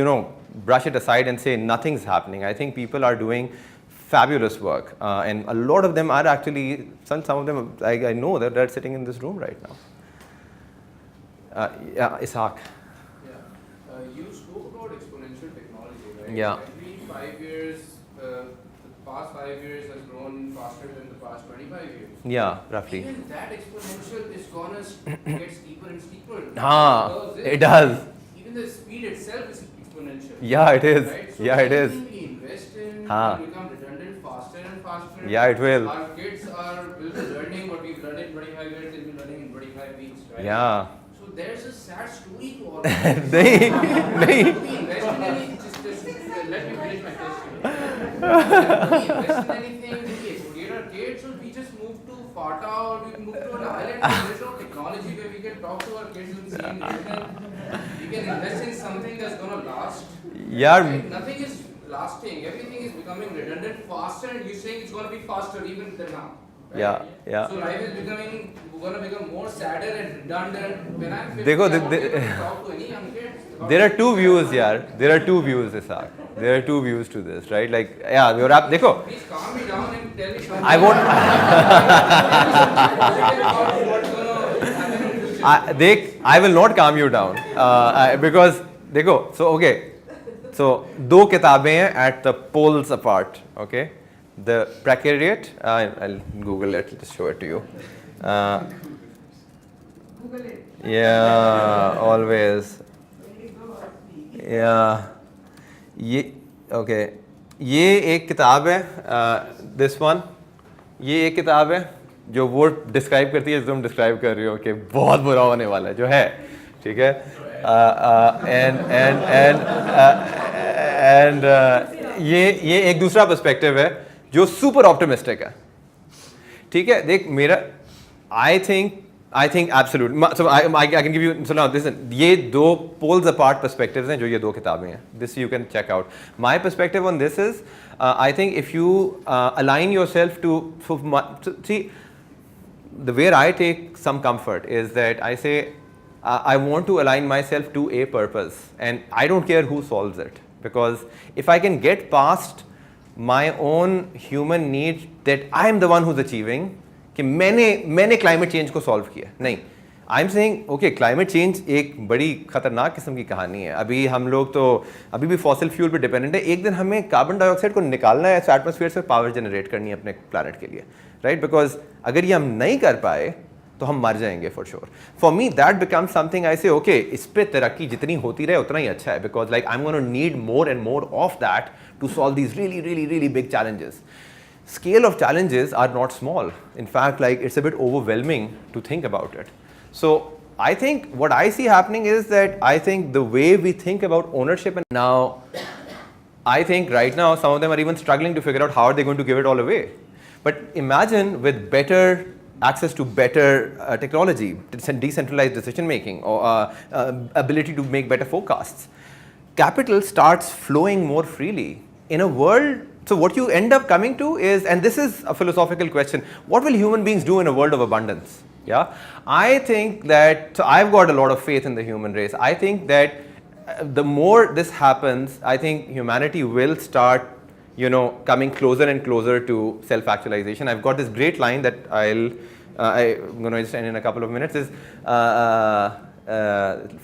S1: brush it aside and say nothing's happening. I think people are doing fabulous work. And a lot of them are actually, some of them, I know that they're sitting in this room right now. Yeah, Ishaq.
S5: You spoke about exponential technology, right?
S1: Yeah.
S5: Every 5 years, the past 5 years has grown faster than the past 25 years.
S1: Yeah, roughly.
S5: Even that exponential is gonna get steeper and steeper.
S1: It does.
S5: Even the speed itself is exponential.
S1: Yeah, it is.
S5: Right? So
S1: Yeah, it is.
S5: anything we invest in will become redundant faster and faster.
S1: Yeah, it will.
S5: Our kids will be learning what we've learned in 25 years, they'll be learning in 25 weeks, right?
S1: Yeah.
S5: So there's a sad story to all of this.
S1: नहीं
S5: We invest in any, let me finish my question. We invest in anything, we educate our kids, or we just move to Fata or we move to an island where there's no technology where we can talk to our kids and see we can invest in something that's gonna last.
S1: Yeah.
S5: Right? Nothing is lasting, everything is becoming redundant faster, and you're saying it's gonna be faster even than now. Right?
S1: Yeah.
S5: So life is gonna become more sadder and redundant. When I'm 50,
S1: देखो,
S5: I won't be able to talk to any young kids.
S1: there are two views, yaar. There are two views, Ishaq. There are two views to this, right? Like, yeah, you're up. देखो.
S5: Please calm me down and tell me something.
S1: I won't. I will not calm you down because देखो. So okay. So दो किताबें हैं at the poles apart. Okay. The Precariat. I'll Google it. Just show it to you.
S10: Google it.
S1: Yeah, always. Yeah. Okay. ये एक किताब है, this one. ये एक किताब है जो वो डिस्क्राइब करती है जो तुम डिस्क्राइब कर रही हो कि बहुत बुरा होने वाला है, जो है, ठीक है. And ये एक दूसरा पर्सपेक्टिव है जो सुपर ऑप्टिमिस्टिक है, ठीक है. देख मेरा I think absolute. So I can give you. So now listen. ये दो poles apart perspectives हैं जो ये दो किताबें हैं. This you can check out. My perspective on this is, I think if you align yourself to see, the way I take some comfort is that I say I want to align myself to a purpose, and I don't care who solves it, because if I can get past my own human need that I am the one who's achieving. कि मैंने climate change को solve किया नहीं. I am saying okay, climate change एक बड़ी खतरनाक किस्म की कहानी है. अभी हम लोग तो अभी भी फॉसिल फ्यूल पे डिपेंडेंट है. एक दिन हमें कार्बन डाइऑक्साइड को निकालना है एटमॉस्फेयर से, पावर जनरेट करनी है अपने प्लैनेट के लिए, राइट? बिकॉज अगर ये हम नहीं कर पाए तो हम मर जाएंगे for sure. For me that become something I से ओके, इस पर तरक्की जितनी होती रहे उतना ही अच्छा है, because like I am gonna need more and more of that to solve these really really really big challenges. Scale of challenges are not small. In fact, like it's a bit overwhelming to think about it. So I think what I see happening is that I think the way we think about ownership, and now I think right now some of them are even struggling to figure out how are they going to give it all away. But imagine with better access to better technology, decentralized decision making, or ability to make better forecasts, capital starts flowing more freely in a world. So what you end up coming to is, and this is a philosophical question, what will human beings do in a world of abundance? Yeah, I think that, so I've got a lot of faith in the human race. I think that the more this happens, I think humanity will start, coming closer and closer to self-actualization. I've got this great line that I'm going to just end in a couple of minutes. Is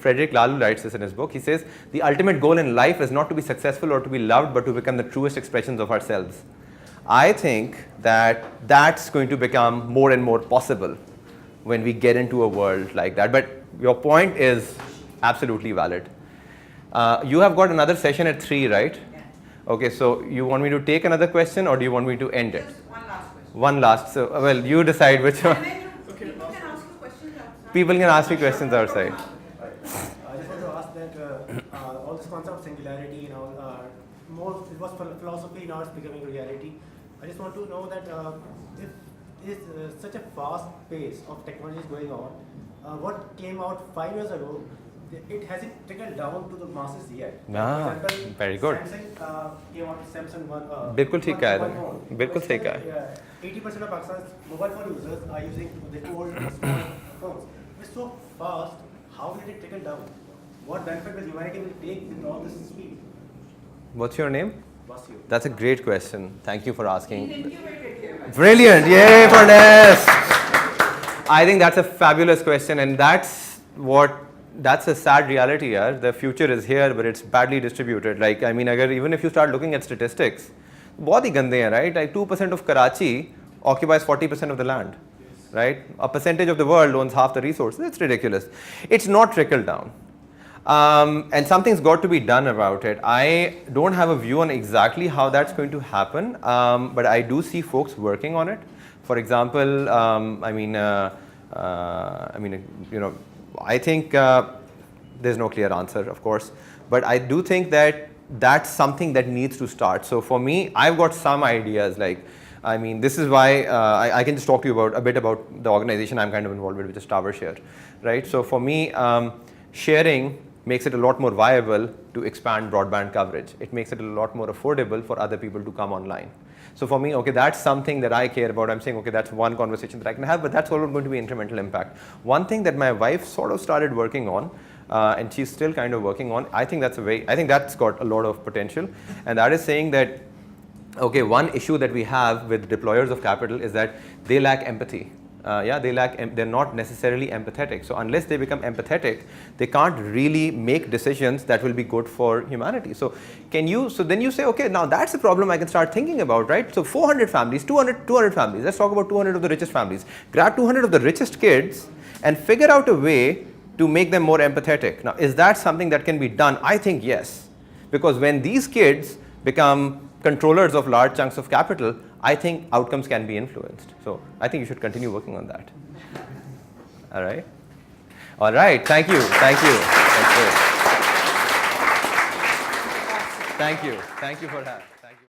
S1: Frederick Laloux writes this in his book. He says, the ultimate goal in life is not to be successful or to be loved, but to become the truest expressions of ourselves. I think that that's going to become more and more possible when we get into a world like that. But your point is absolutely valid. You have got another session at 3, right?
S11: Yeah.
S1: Okay, so you want me to take another question or do you want me to end it?
S11: Just one last question.
S1: One last. So, well, you decide which one. People can ask you questions outside.
S9: I just want to ask that all this concept of singularity, more it was philosophy, now it's becoming reality. I just want to know that if such a fast pace of technology is going on, what came out 5 years ago, it hasn't trickled down to the masses yet.
S1: Ah,
S9: For example,
S1: very good.
S9: Samsung came out with Samsung one.
S1: बिल्कुल ठीक है. बिल्कुल सही कहा.
S9: 80% of Pakistan's mobile phone users are using the old small phones. It's so fast. How will it trickle down? What benefit will humanity will take with all this speed?
S1: What's your name?
S9: Vasu.
S1: That's a great question. Thank you for asking. Brilliant. Yay for Ness. I think that's a fabulous question, and that's what that's a sad reality, yaar. The future is here, but it's badly distributed. Like, I mean, even if you start looking at statistics, बहुत ही गंदे हैं, right? Like 2% of Karachi occupies 40% of the land, right? A percentage of the world owns half the resources. It's ridiculous. It's not trickled down. And something's got to be done about it. I don't have a view on exactly how that's going to happen, but I do see folks working on it. For example, I think there's no clear answer, of course, but I do think that that's something that needs to start. So for me, I've got some ideas. Like, I mean, this is why I can just talk to you a bit about the organization I'm kind of involved with, which is Tower Share, right? So for me, sharing makes it a lot more viable to expand broadband coverage. It makes it a lot more affordable for other people to come online. So for me, okay, that's something that I care about. I'm saying, okay, that's one conversation that I can have, but that's all going to be incremental impact. One thing that my wife sort of started working on, and she's still kind of working on, I think that's got a lot of potential, and that is saying that, okay, one issue that we have with deployers of capital is that they lack empathy. They're not necessarily empathetic. So unless they become empathetic, they can't really make decisions that will be good for humanity. So then you say, okay, now that's the problem I can start thinking about, right? So 400 families, 200 families, let's talk about 200 of the richest families. Grab 200 of the richest kids and figure out a way to make them more empathetic. Now, is that something that can be done? I think yes. Because when these kids become controllers of large chunks of capital, I think outcomes can be influenced. So I think you should continue working on that. All right? All right. Thank you. That's great. Thank you. Thank you for that.